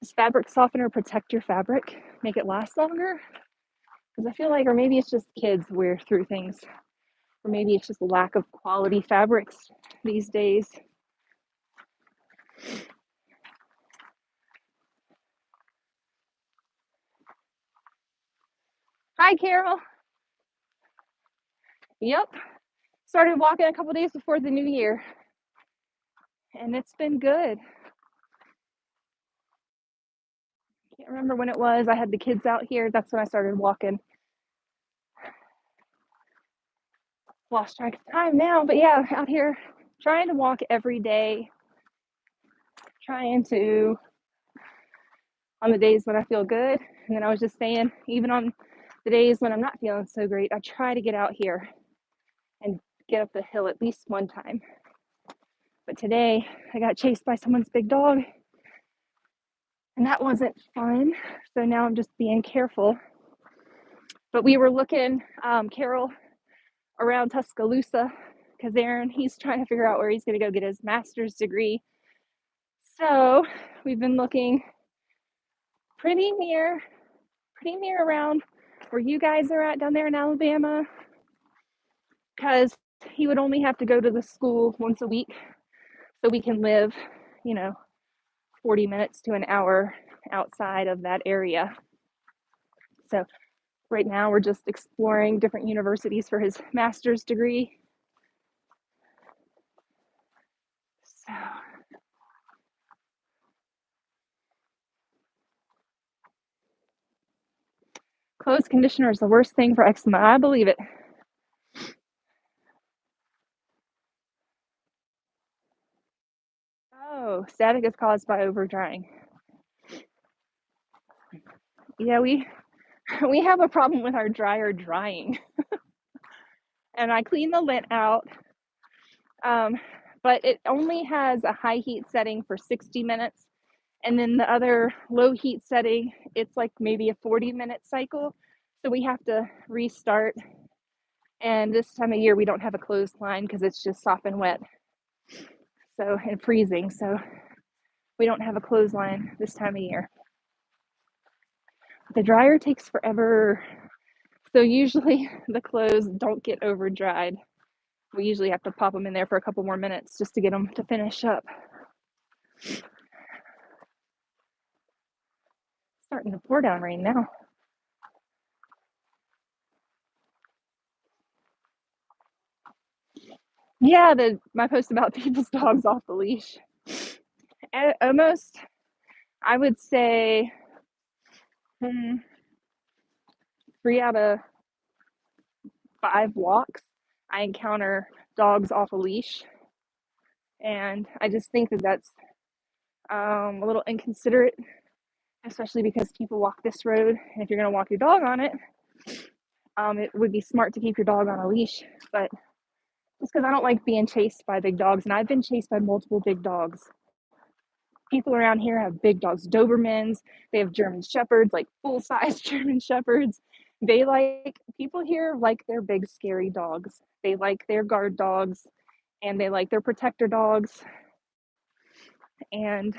S1: Does fabric softener protect your fabric, make it last longer? Because I feel like, or maybe it's just kids wear through things, or maybe it's just a lack of quality fabrics these days. Hi, Carol. Yep. Started walking a couple days before the new year, and it's been good. Can't remember when it was. I had the kids out here. That's when I started walking. Lost track of time now, but yeah, out here trying to walk every day. Trying to, on the days when I feel good. And then I was just saying, even on the days when I'm not feeling so great, I try to get out here and get up the hill at least one time. But today I got chased by someone's big dog, and that wasn't fun. So now I'm just being careful. But we were looking, Carol, around Tuscaloosa, because Aaron, he's trying to figure out where he's going to go get his master's degree. So we've been looking pretty near around where you guys are at down there in Alabama, because he would only have to go to the school once a week, so we can live, 40 minutes to an hour outside of that area. So right now we're just exploring different universities for his master's degree. So clothes conditioner is the worst thing for eczema. I believe it. Oh, static is caused by over drying. Yeah, we have a problem with our dryer drying. And I clean the lint out, but it only has a high heat setting for 60 minutes. And then the other low heat setting, it's like maybe a 40-minute cycle. So we have to restart. And this time of year, we don't have a clothesline because it's just soft and wet. So, and freezing. So we don't have a clothesline this time of year. The dryer takes forever. So usually the clothes don't get over dried. We usually have to pop them in there for a couple more minutes just to get them to finish up. Starting to pour down rain now. Yeah, my post about people's dogs off the leash. Almost, I would say, 3 out of 5 walks, I encounter dogs off a leash. And I just think that that's a little inconsiderate, especially because people walk this road. And if you're going to walk your dog on it, it would be smart to keep your dog on a leash. But just because I don't like being chased by big dogs, and I've been chased by multiple big dogs. People around here have big dogs, Dobermans. They have German Shepherds, like full-size German Shepherds. People here like their big, scary dogs. They like their guard dogs, and they like their protector dogs. And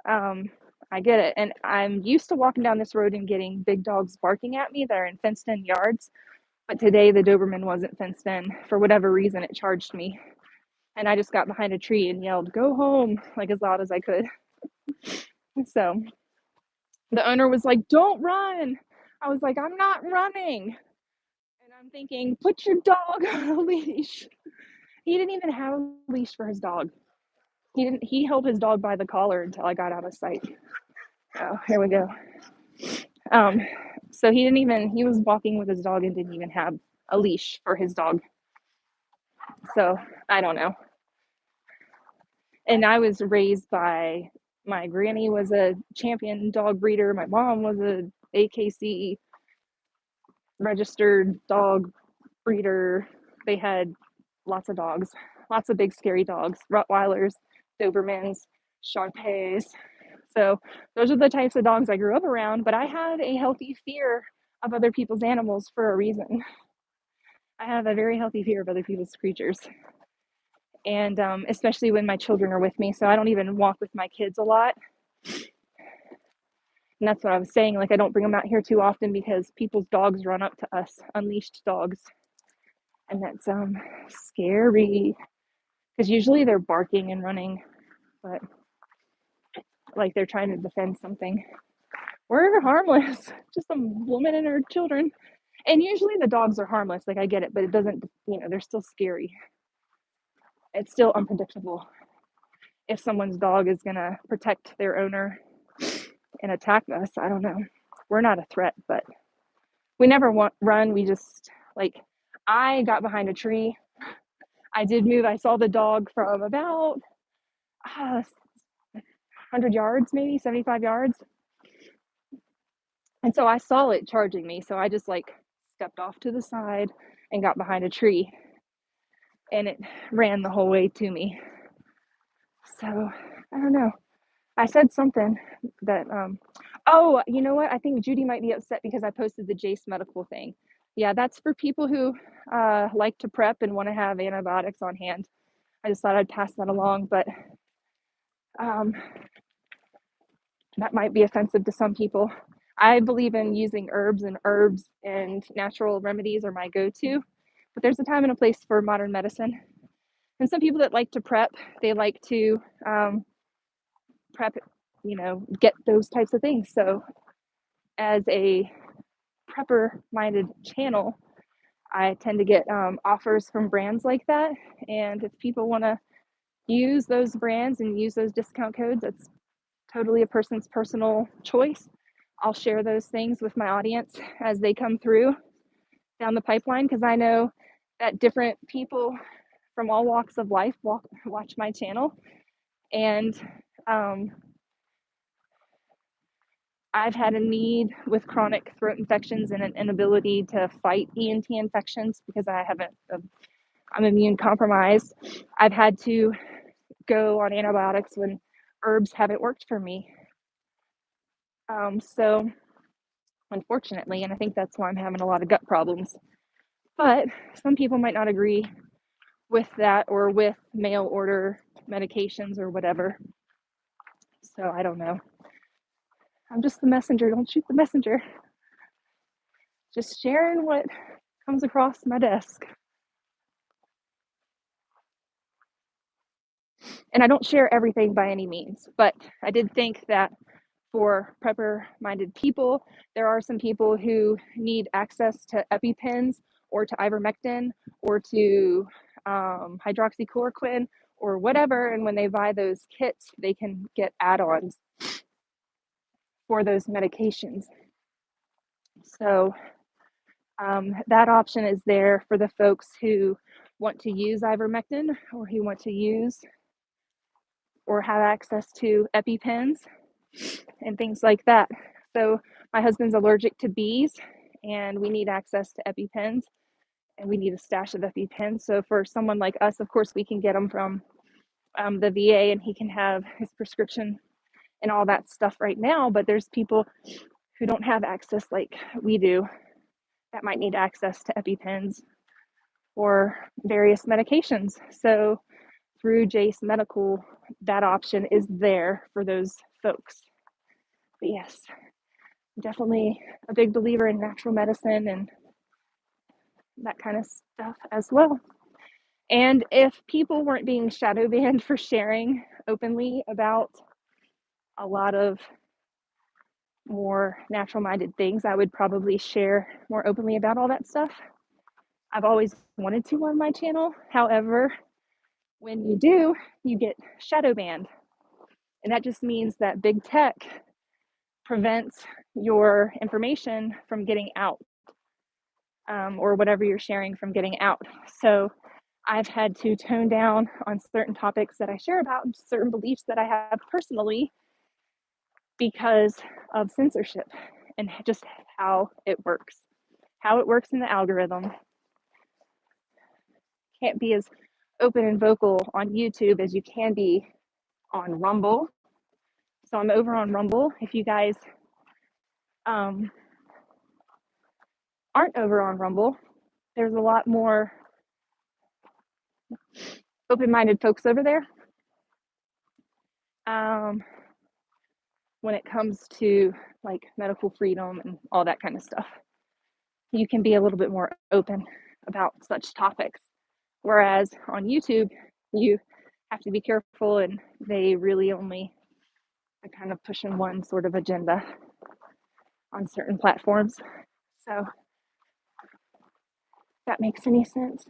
S1: I get it. And I'm used to walking down this road and getting big dogs barking at me that are in fenced-in yards. But today the Doberman wasn't fenced in. For whatever reason, it charged me. And I just got behind a tree and yelled, "Go home," like as loud as I could. So the owner was like, "Don't run." I was like, "I'm not running." And I'm thinking, put your dog on a leash. He didn't even have a leash for his dog. He held his dog by the collar until I got out of sight. Oh, here we go. So he was walking with his dog and didn't even have a leash for his dog. So I don't know. And I was raised by, my granny was a champion dog breeder. My mom was a AKC registered dog breeder. They had lots of dogs, lots of big scary dogs, Rottweilers, Dobermans, Shar-Peis. So those are the types of dogs I grew up around, but I had a healthy fear of other people's animals for a reason. I have a very healthy fear of other people's creatures. And especially when my children are with me. So I don't even walk with my kids a lot. And that's what I was saying. Like, I don't bring them out here too often because people's dogs run up to us, unleashed dogs. And that's scary. Because usually they're barking and running, but like they're trying to defend something. We're harmless, just some woman and her children. And usually the dogs are harmless, like I get it, but it doesn't, they're still scary. It's still unpredictable if someone's dog is gonna protect their owner and attack us. I don't know. We're not a threat, but we never run. We just, like, I got behind a tree. I did move. I saw the dog from about 100 yards, maybe 75 yards. And so I saw it charging me. So I just like stepped off to the side and got behind a tree. And it ran the whole way to me. So I don't know. I said something that, oh, you know what? I think Judy might be upset because I posted the Jace Medical thing. Yeah, that's for people who like to prep and want to have antibiotics on hand. I just thought I'd pass that along, but um, that might be offensive to some people. I believe in using herbs and natural remedies are my go-to, but there's a time and a place for modern medicine. And some people that like to prep, they like to prep, get those types of things. So as a prepper-minded channel, I tend to get offers from brands like that. And if people want to use those brands and use those discount codes, that's totally a person's personal choice. I'll share those things with my audience as they come through down the pipeline, because I know that different people from all walks of life watch my channel. And I've had a need with chronic throat infections and an inability to fight ENT infections because I'm immune compromised. I've had to go on antibiotics when herbs haven't worked for me. So unfortunately, and I think that's why I'm having a lot of gut problems. But some people might not agree with that or with mail order medications or whatever. So I don't know. I'm just the messenger. Don't shoot the messenger. Just sharing what comes across my desk. And I don't share everything by any means, but I did think that for prepper-minded people, there are some people who need access to EpiPens or to ivermectin or to hydroxychloroquine or whatever. And when they buy those kits, they can get add-ons for those medications. So that option is there for the folks who want to use ivermectin or who want to use or have access to EpiPens and things like that. So my husband's allergic to bees and we need access to EpiPens and we need a stash of EpiPens. So for someone like us, of course, we can get them from the VA and he can have his prescription and all that stuff right now. But there's people who don't have access like we do that might need access to EpiPens or various medications. So through Jace Medical, that option is there for those folks. But yes, definitely a big believer in natural medicine and that kind of stuff as well. And if people weren't being shadow banned for sharing openly about a lot of more natural minded things, I would probably share more openly about all that stuff. I've always wanted to on my channel. However, when you do, you get shadow banned. And that just means that big tech prevents your information from getting out, or whatever you're sharing from getting out. So I've had to tone down on certain topics that I share about, certain beliefs that I have personally because of censorship and just how it works in the algorithm. Can't be as open and vocal on YouTube as you can be on Rumble. So I'm over on Rumble. If you guys aren't over on Rumble, there's a lot more open-minded folks over there when it comes to like medical freedom and all that kind of stuff. You can be a little bit more open about such topics, whereas on YouTube you have to be careful and they really only are kind of pushing one sort of agenda on certain platforms. So if that makes any sense.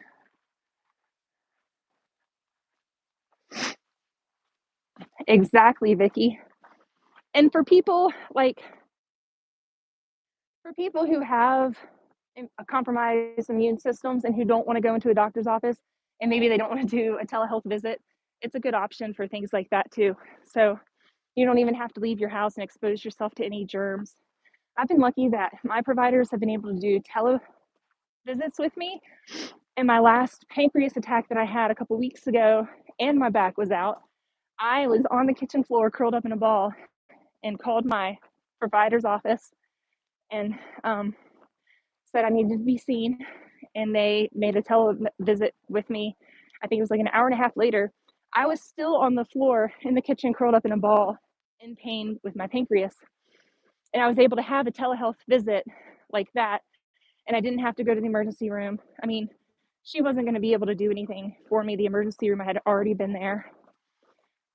S1: Exactly, Vicki. And for people who have compromised immune systems and who don't want to go into a doctor's office and maybe they don't want to do a telehealth visit, it's a good option for things like that too. So you don't even have to leave your house and expose yourself to any germs. I've been lucky that my providers have been able to do televisits with me. And my last pancreas attack that I had a couple weeks ago and my back was out, I was on the kitchen floor curled up in a ball and called my provider's office and said I needed to be seen. And they made a televisit with me. I think it was like an hour and a half later. I was still on the floor in the kitchen, curled up in a ball, in pain with my pancreas. And I was able to have a telehealth visit like that. And I didn't have to go to the emergency room. I mean, she wasn't going to be able to do anything for me. The emergency room, I had already been there.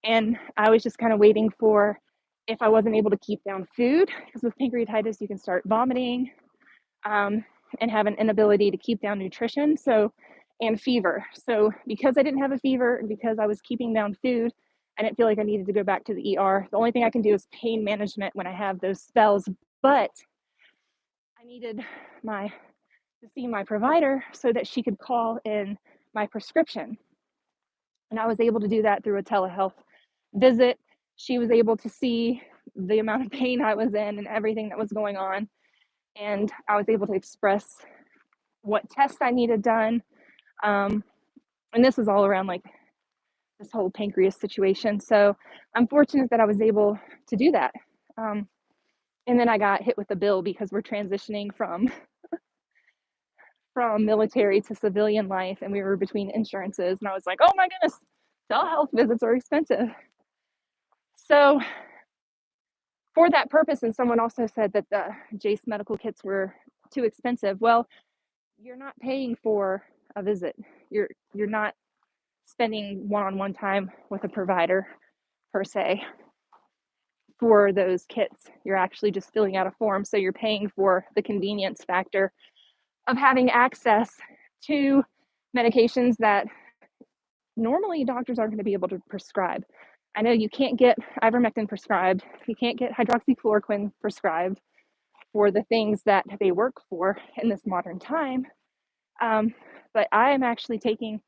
S1: And I was just kind of waiting for if I wasn't able to keep down food, because with pancreatitis, you can start vomiting and have an inability to keep down nutrition. And fever. So because I didn't have a fever and because I was keeping down food, I didn't feel like I needed to go back to the ER. The only thing I can do is pain management when I have those spells. But I needed to see my provider so that she could call in my prescription. And I was able to do that through a telehealth visit. She was able to see the amount of pain I was in and everything that was going on. And I was able to express what tests I needed done. And this was all around like this whole pancreas situation. So I'm fortunate that I was able to do that. And then I got hit with the bill because we're transitioning from military to civilian life, and we were between insurances. And I was like, oh my goodness, telehealth visits are expensive. So for that purpose, and someone also said that the Jace medical kits were too expensive. Well, you're not paying for a visit. You're not spending one-on-one time with a provider per se for those kits. You're actually just filling out a form. So you're paying for the convenience factor of having access to medications that normally doctors aren't going to be able to prescribe. I know you can't get ivermectin prescribed. You can't get hydroxychloroquine prescribed for the things that they work for in this modern time. But I am actually taking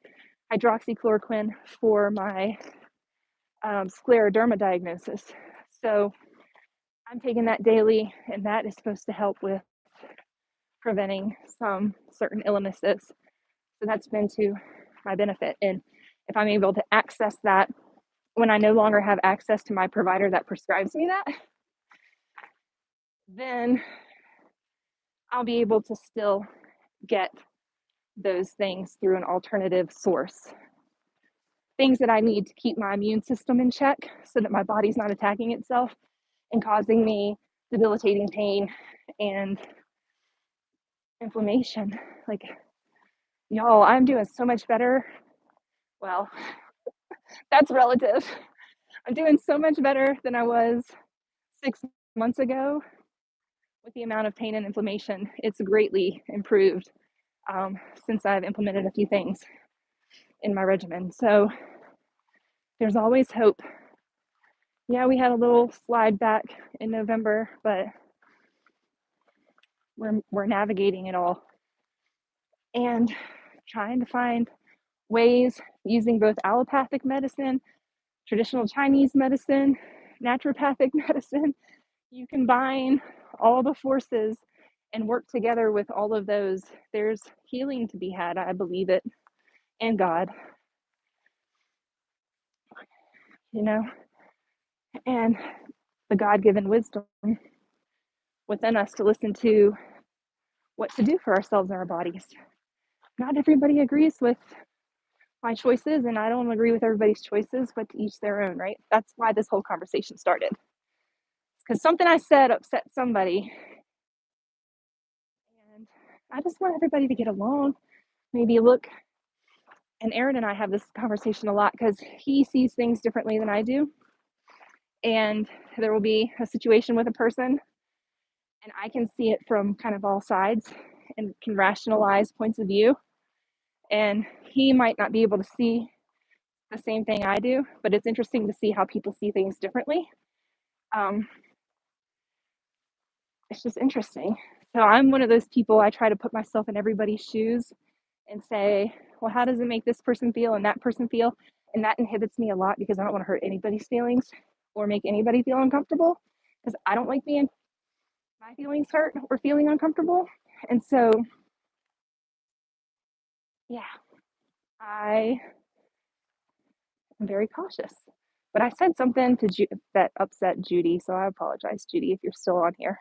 S1: hydroxychloroquine for my scleroderma diagnosis. So I'm taking that daily, and that is supposed to help with preventing some certain illnesses. So that's been to my benefit. And if I'm able to access that when I no longer have access to my provider that prescribes me that, then I'll be able to still get those things through an alternative source. Things that I need to keep my immune system in check so that my body's not attacking itself and causing me debilitating pain and inflammation. Like, y'all, I'm doing so much better. Well, that's relative. I'm doing so much better than I was 6 months ago with the amount of pain and inflammation. It's greatly improved since I've implemented a few things in my regimen. So there's always hope. Yeah, we had a little slide back in November, but we're navigating it all and trying to find ways using both allopathic medicine, traditional Chinese medicine, naturopathic medicine. You combine all the forces and work together with all of those. There's healing to be had. I believe it. And God, you know, and the God-given wisdom within us to listen to what to do for ourselves and our bodies. Not everybody agrees with my choices, and I don't agree with everybody's choices, but to each their own, right? That's why this whole conversation started. Because something I said upset somebody, and I just want everybody to get along. Maybe look, and Aaron and I have this conversation a lot because he sees things differently than I do. And there will be a situation with a person, and I can see it from kind of all sides and can rationalize points of view. And he might not be able to see the same thing I do, but it's interesting to see how people see things differently. It's just interesting. So I'm one of those people, I try to put myself in everybody's shoes and say, well, how does it make this person feel and that person feel? And that inhibits me a lot because I don't want to hurt anybody's feelings or make anybody feel uncomfortable, because I don't like being my feelings hurt or feeling uncomfortable. And so, yeah, I am very cautious But I said something to that upset Judy, so I apologize, Judy, if you're still on here.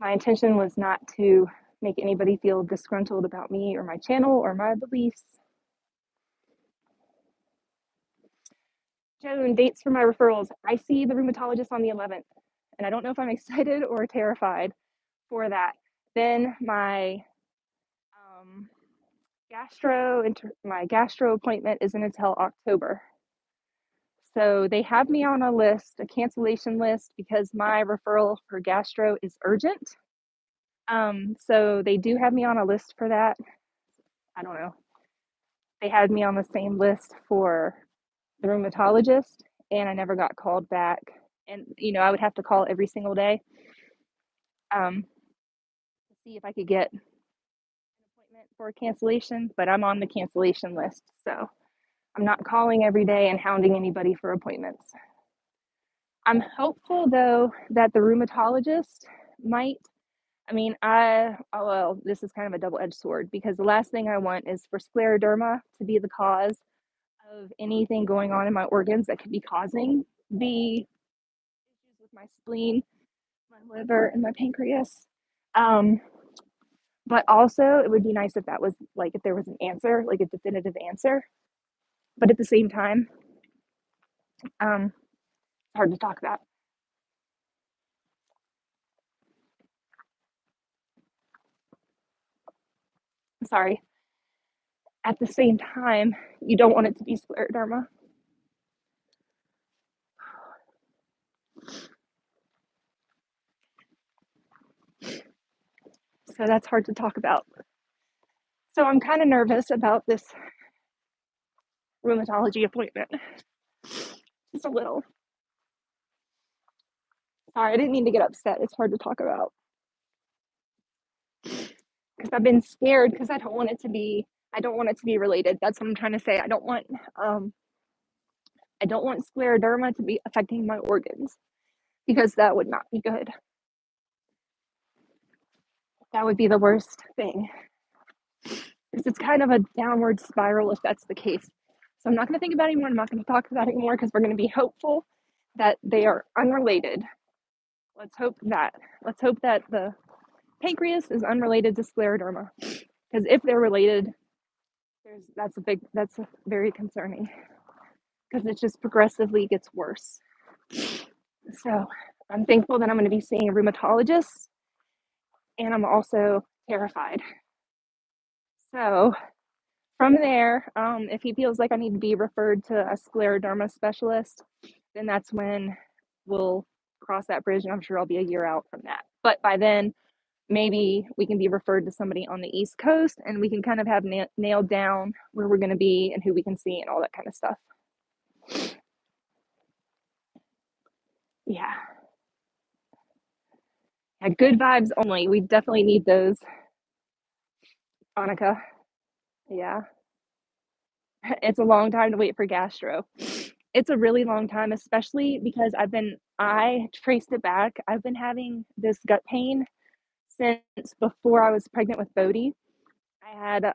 S1: My intention was not to make anybody feel disgruntled about me or my channel or my beliefs. Joan, dates for my referrals. I see the rheumatologist on the 11th, and I don't know if I'm excited or terrified for that. Then my gastro appointment isn't until October. So they have me on a cancellation list, because my referral for gastro is urgent. So they do have me on a list for that. I don't know. They had me on the same list for the rheumatologist, and I never got called back. And, I would have to call every single day to see if I could get an appointment for a cancellation, but I'm on the cancellation list. So I'm not calling every day and hounding anybody for appointments. I'm hopeful, though, that the rheumatologist might. Well, this is kind of a double-edged sword, because the last thing I want is for scleroderma to be the cause of anything going on in my organs that could be causing the issues with my spleen, my liver, and my pancreas. But also, it would be nice if that was if there was an answer, like a definitive answer. But at the same time, it's hard to talk about. Sorry. At the same time, you don't want it to be scleroderma. So that's hard to talk about. So I'm kind of nervous about this rheumatology appointment. Just a little. Sorry, I didn't mean to get upset. It's hard to talk about. Because I've been scared, because I don't want it to be related. That's what I'm trying to say. I don't want scleroderma to be affecting my organs, because that would not be good. That would be the worst thing, because it's kind of a downward spiral if that's the case. So I'm not going to think about it anymore. I'm not going to talk about it anymore, because we're going to be hopeful that they are unrelated. Let's hope that the pancreas is unrelated to scleroderma, because if they're related, that's very concerning, because it just progressively gets worse. So I'm thankful that I'm going to be seeing a rheumatologist, and I'm also terrified. So from there, if he feels like I need to be referred to a scleroderma specialist, then that's when we'll cross that bridge, and I'm sure I'll be a year out from that. But by then, maybe we can be referred to somebody on the East Coast, and we can kind of have nailed down where we're going to be and who we can see and all that kind of stuff. Yeah. Good vibes only. We definitely need those, Annika. Yeah. It's a long time to wait for gastro. It's a really long time, especially because I traced it back. I've been having this gut pain since before I was pregnant with Bodhi. There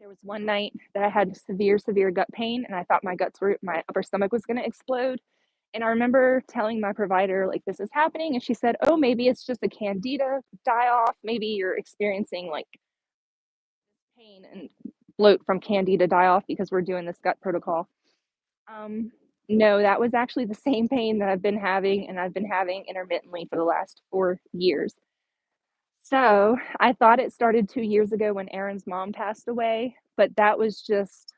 S1: was one night that I had severe gut pain, and I thought my upper stomach was going to explode. And I remember telling my provider, this is happening. And she said, oh, maybe it's just a candida die off. Maybe you're experiencing pain and bloat from candida die off because we're doing this gut protocol. No, that was actually the same pain that I've been having, and I've been having intermittently for the last 4 years. So I thought it started 2 years ago when Aaron's mom passed away, but that was just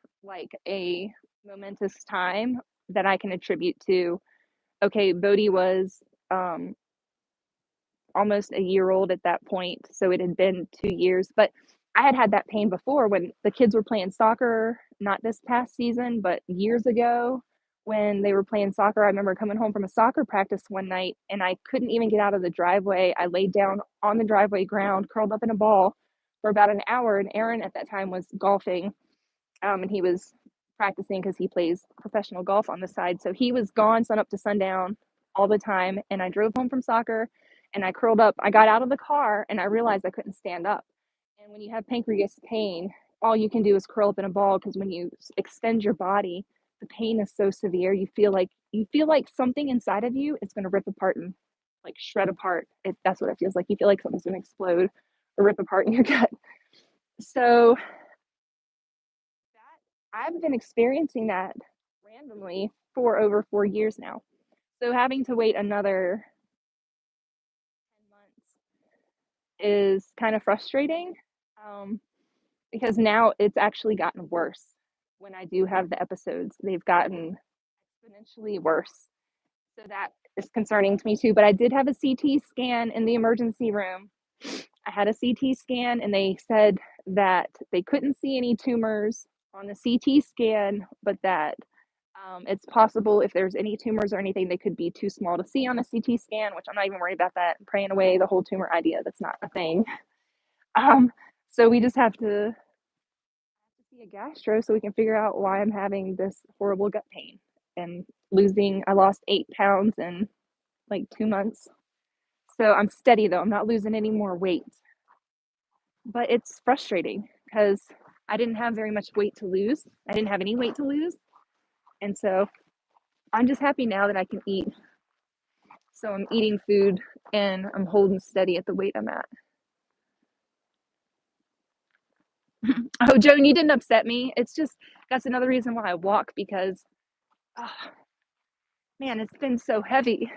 S1: a momentous time that I can attribute to, okay, Bodhi was almost a year old at that point, so it had been 2 years. But I had that pain before when the kids were playing soccer, not this past season, but years ago when they were playing soccer. I remember coming home from a soccer practice one night, and I couldn't even get out of the driveway. I laid down on the driveway ground, curled up in a ball for about an hour, and Aaron at that time was golfing, and he was practicing because he plays professional golf on the side. So he was gone sun up to sundown all the time, and I drove home from soccer, and I curled up. I got out of the car, and I realized I couldn't stand up. And when you have pancreas pain, all you can do is curl up in a ball, because when you extend your body the pain is so severe. You feel like something inside of you is going to rip apart and like shred apart. That's what it feels like. You feel like something's going to explode or rip apart in your gut. So that I've been experiencing that randomly for over 4 years now. So having to wait another 10 months is kind of frustrating, because now it's actually gotten worse. When I do have the episodes, they've gotten exponentially worse. So that is concerning to me too. But I did have a CT scan in the emergency room. I had a CT scan and they said that they couldn't see any tumors on the CT scan, but that it's possible if there's any tumors or anything, they could be too small to see on a CT scan, which I'm not even worried about that. I'm praying away the whole tumor idea. That's not a thing. So we just have to see a gastro so we can figure out why I'm having this horrible gut pain and I lost 8 pounds in like 2 months. So I'm steady though. I'm not losing any more weight. But it's frustrating because I didn't have very much weight to lose. I didn't have any weight to lose. And so I'm just happy now that I can eat. So I'm eating food and I'm holding steady at the weight I'm at. Oh, Joan, you didn't upset me. It's just that's another reason why I walk because, oh, man, it's been so heavy.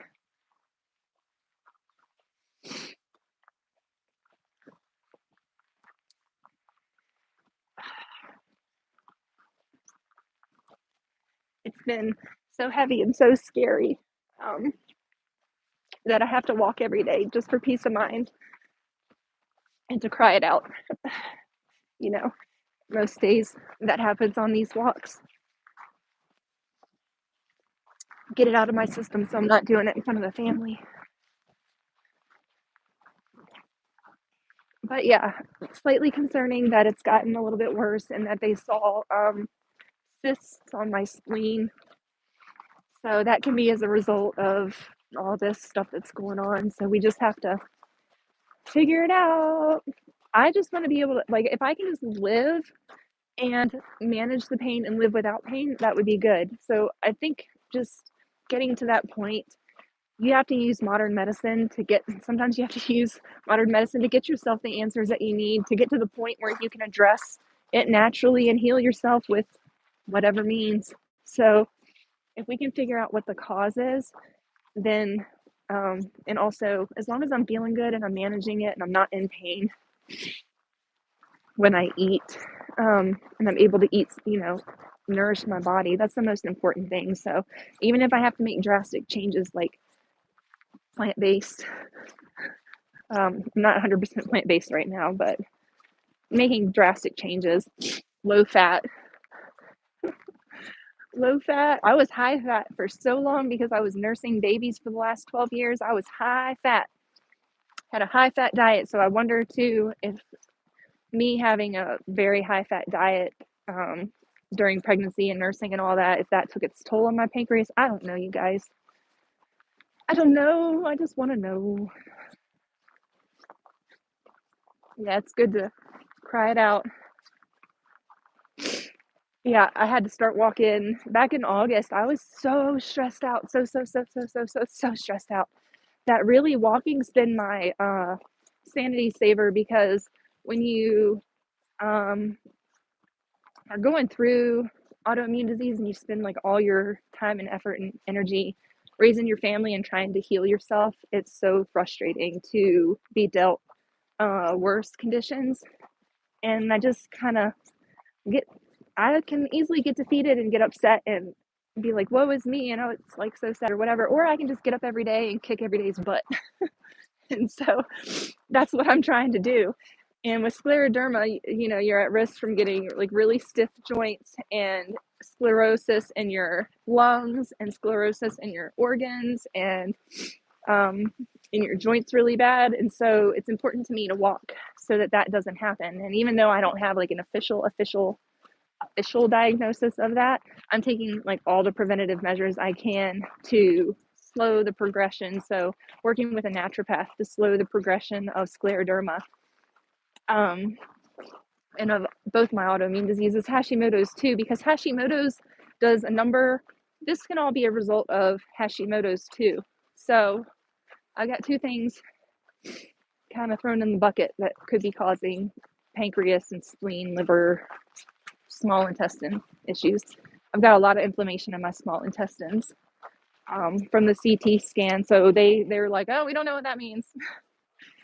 S1: It's been so heavy and so scary, that I have to walk every day just for peace of mind and to cry it out. You know, most days that happens on these walks. Get it out of my system so I'm not doing it in front of the family. But yeah, slightly concerning that it's gotten a little bit worse and that they saw cysts on my spleen. So that can be as a result of all this stuff that's going on. So we just have to figure it out. I just want to be able to, like, if I can just live and manage the pain and live without pain, that would be good. So I think just getting to that point, you have to use modern medicine sometimes you have to use modern medicine to get yourself the answers that you need to get to the point where you can address it naturally and heal yourself with whatever means. So if we can figure out what the cause is, then, and also as long as I'm feeling good and I'm managing it and I'm not in pain when I eat, and I'm able to eat, nourish my body, that's the most important thing. So even if I have to make drastic changes like plant-based, I'm not 100% plant-based right now, but making drastic changes, low fat. I was high fat for so long because I was nursing babies for the last 12 years. I was high fat, had a high fat diet. So I wonder too if me having a very high fat diet during pregnancy and nursing and all that, if that took its toll on my pancreas. I don't know, you guys. I don't know. I just want to know. Yeah, it's good to cry it out. Yeah, I had to start walking back in August. I was so stressed out, so stressed out that really walking's been my sanity saver, because when you are going through autoimmune disease and you spend like all your time and effort and energy raising your family and trying to heal yourself, it's so frustrating to be dealt worse conditions. And I just kind of I can easily get defeated and get upset and be like, woe is me, it's like so sad or whatever. Or I can just get up every day and kick every day's butt. And so that's what I'm trying to do. And with scleroderma, you're at risk from getting like really stiff joints and sclerosis in your lungs and sclerosis in your organs and in your joints really bad. And so it's important to me to walk so that doesn't happen. And even though I don't have like an official diagnosis of that, I'm taking like all the preventative measures I can to slow the progression. So working with a naturopath to slow the progression of scleroderma, and of both my autoimmune diseases, Hashimoto's too, because Hashimoto's does a number. This can all be a result of Hashimoto's too. So I got two things kind of thrown in the bucket that could be causing pancreas and spleen, liver, small intestine issues. I've got a lot of inflammation in my small intestines from the CT scan. So they're like, oh, we don't know what that means.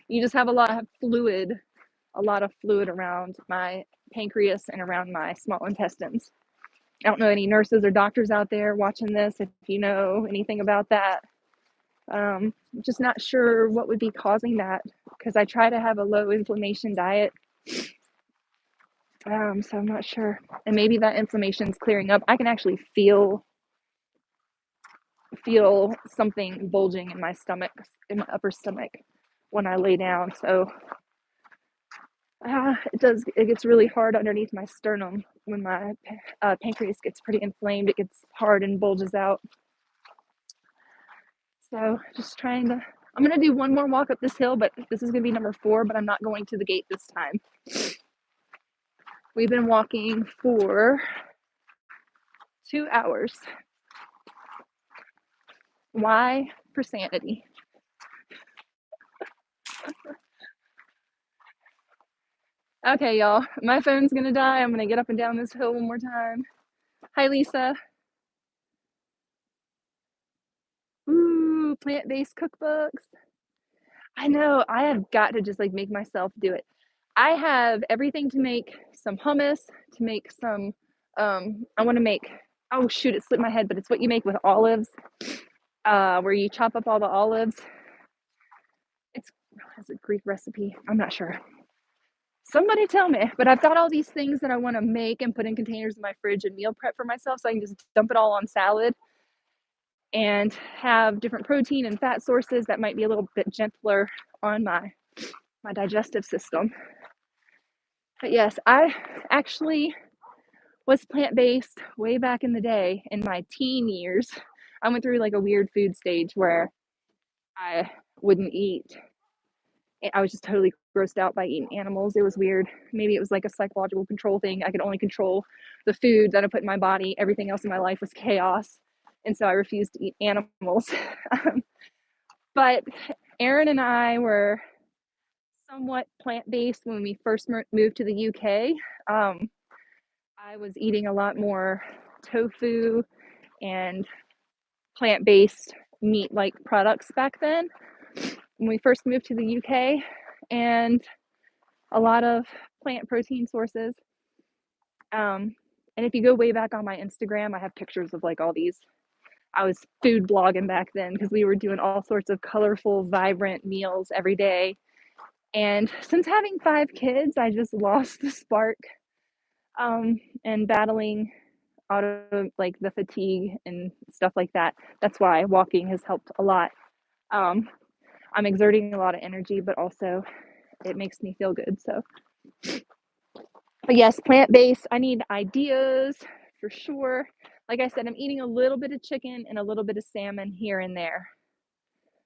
S1: You just have a lot of fluid around my pancreas and around my small intestines. I don't know any nurses or doctors out there watching this. If you know anything about that, just not sure what would be causing that, because I try to have a low inflammation diet. So I'm not sure. And maybe that inflammation's clearing up. I can actually feel something bulging in my stomach, in my upper stomach, when I lay down. So it gets really hard underneath my sternum when my pancreas gets pretty inflamed. It gets hard and bulges out. So just trying to, I'm going to do one more walk up this hill, but this is going to be number 4, but I'm not going to the gate this time. We've been walking for 2 hours. Why? For sanity. Okay, y'all, my phone's going to die. I'm going to get up and down this hill one more time. Hi, Lisa. Ooh, plant-based cookbooks. I know, I have got to just like make myself do it. I have everything to make some hummus, to make some, I want to make, oh shoot, it slipped my head, but it's what you make with olives, where you chop up all the olives. It's a Greek recipe. I'm not sure. Somebody tell me. But I've got all these things that I want to make and put in containers in my fridge and meal prep for myself, so I can just dump it all on salad and have different protein and fat sources that might be a little bit gentler on my digestive system. But yes, I actually was plant-based way back in the day in my teen years. I went through like a weird food stage where I wouldn't eat. I was just totally grossed out by eating animals. It was weird. Maybe it was like a psychological control thing. I could only control the food that I put in my body. Everything else in my life was chaos. And so I refused to eat animals. But Aaron and I were somewhat plant-based when we first moved to the UK. I was eating a lot more tofu and plant-based meat-like products back then when we first moved to the UK, and a lot of plant protein sources. And if you go way back on my Instagram, I have pictures of like all these. I was food blogging back then because we were doing all sorts of colorful, vibrant meals every day. And since having 5 kids, I just lost the spark, and battling like the fatigue and stuff like that. That's why walking has helped a lot. I'm exerting a lot of energy, but also it makes me feel good. So, but yes, plant-based. I need ideas for sure. Like I said, I'm eating a little bit of chicken and a little bit of salmon here and there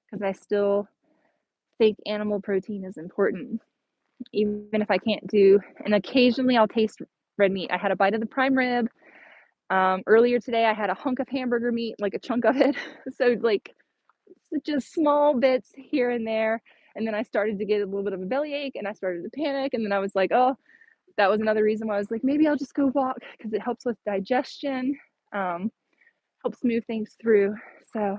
S1: because I still think animal protein is important, even if I can't do. And occasionally I'll taste red meat. I had a bite of the prime rib. Earlier today, I had a hunk of hamburger meat, like a chunk of it. So like just small bits here and there. And then I started to get a little bit of a bellyache and I started to panic. And then I was like, oh, that was another reason why I was like, maybe I'll just go walk because it helps with digestion, helps move things through. So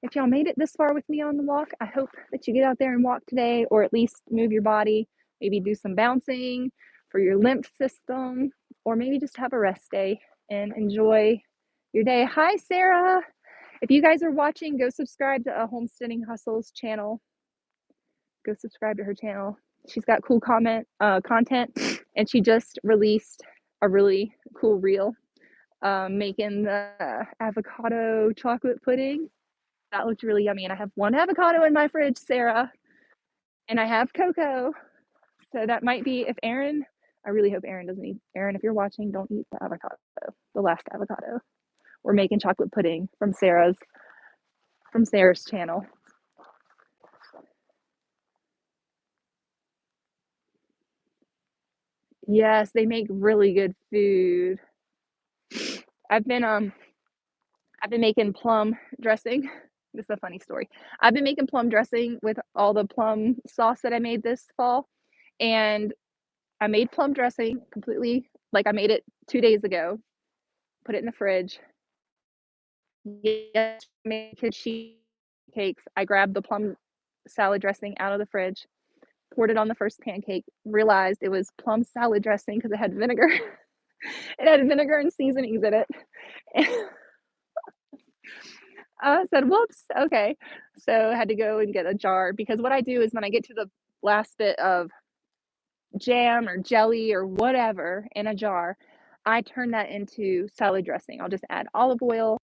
S1: if y'all made it this far with me on the walk, I hope that you get out there and walk today, or at least move your body, maybe do some bouncing for your lymph system, or maybe just have a rest day and enjoy your day. Hi, Sarah. If you guys are watching, go subscribe to Homesteading Hustles channel. Go subscribe to her channel. She's got cool content, and she just released a really cool reel making the avocado chocolate pudding. That looked really yummy, and I have 1 avocado in my fridge, Sarah, and I have cocoa. So that might be, if Aaron, I really hope Aaron doesn't eat. Aaron, if you're watching, don't eat the avocado, the last avocado. We're making chocolate pudding from Sarah's channel. Yes, they make really good food. I've been making plum dressing. This is a funny story. I've been making plum dressing with all the plum sauce that I made this fall, and I made plum dressing completely like I made it 2 days ago, put it in the fridge. Yes, made kid sheet cakes. I grabbed the plum salad dressing out of the fridge, poured it on the first pancake, realized it was plum salad dressing because it had vinegar. It had vinegar and seasonings in it. I said, "Whoops, okay." So I had to go and get a jar because what I do is when I get to the last bit of jam or jelly or whatever in a jar, I turn that into salad dressing. I'll just add olive oil,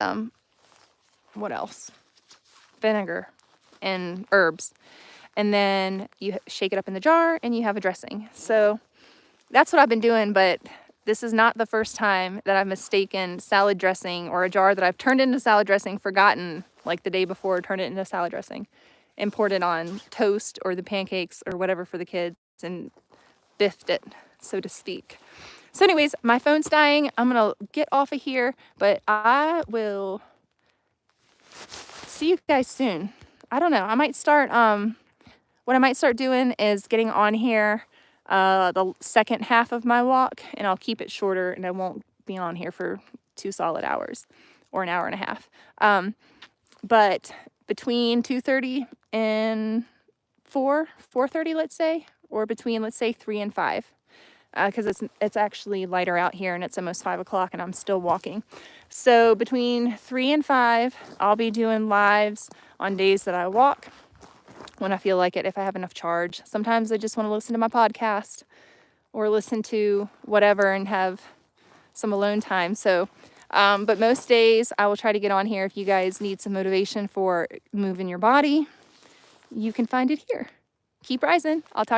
S1: um, what else? Vinegar and herbs. And then you shake it up in the jar and you have a dressing. So that's what I've been doing, but this is not the first time that I've mistaken salad dressing or a jar that I've turned into salad dressing, forgotten like the day before, turned it into salad dressing and poured it on toast or the pancakes or whatever for the kids and biffed it, so to speak. So anyways, my phone's dying. I'm gonna get off of here, but I will see you guys soon. I don't know. I might start, what I might start doing is getting on here the second half of my walk, and I'll keep it shorter and I won't be on here for 2 solid hours or an hour and a half. But between 2:30 and 4:30, let's say, or between, let's say, 3 and 5, because it's actually lighter out here and it's almost 5 o'clock and I'm still walking. So between 3 and 5, I'll be doing lives on days that I walk when I feel like it, if I have enough charge. Sometimes I just want to listen to my podcast or listen to whatever and have some alone time. So, but most days I will try to get on here. If you guys need some motivation for moving your body, you can find it here. Keep rising. I'll talk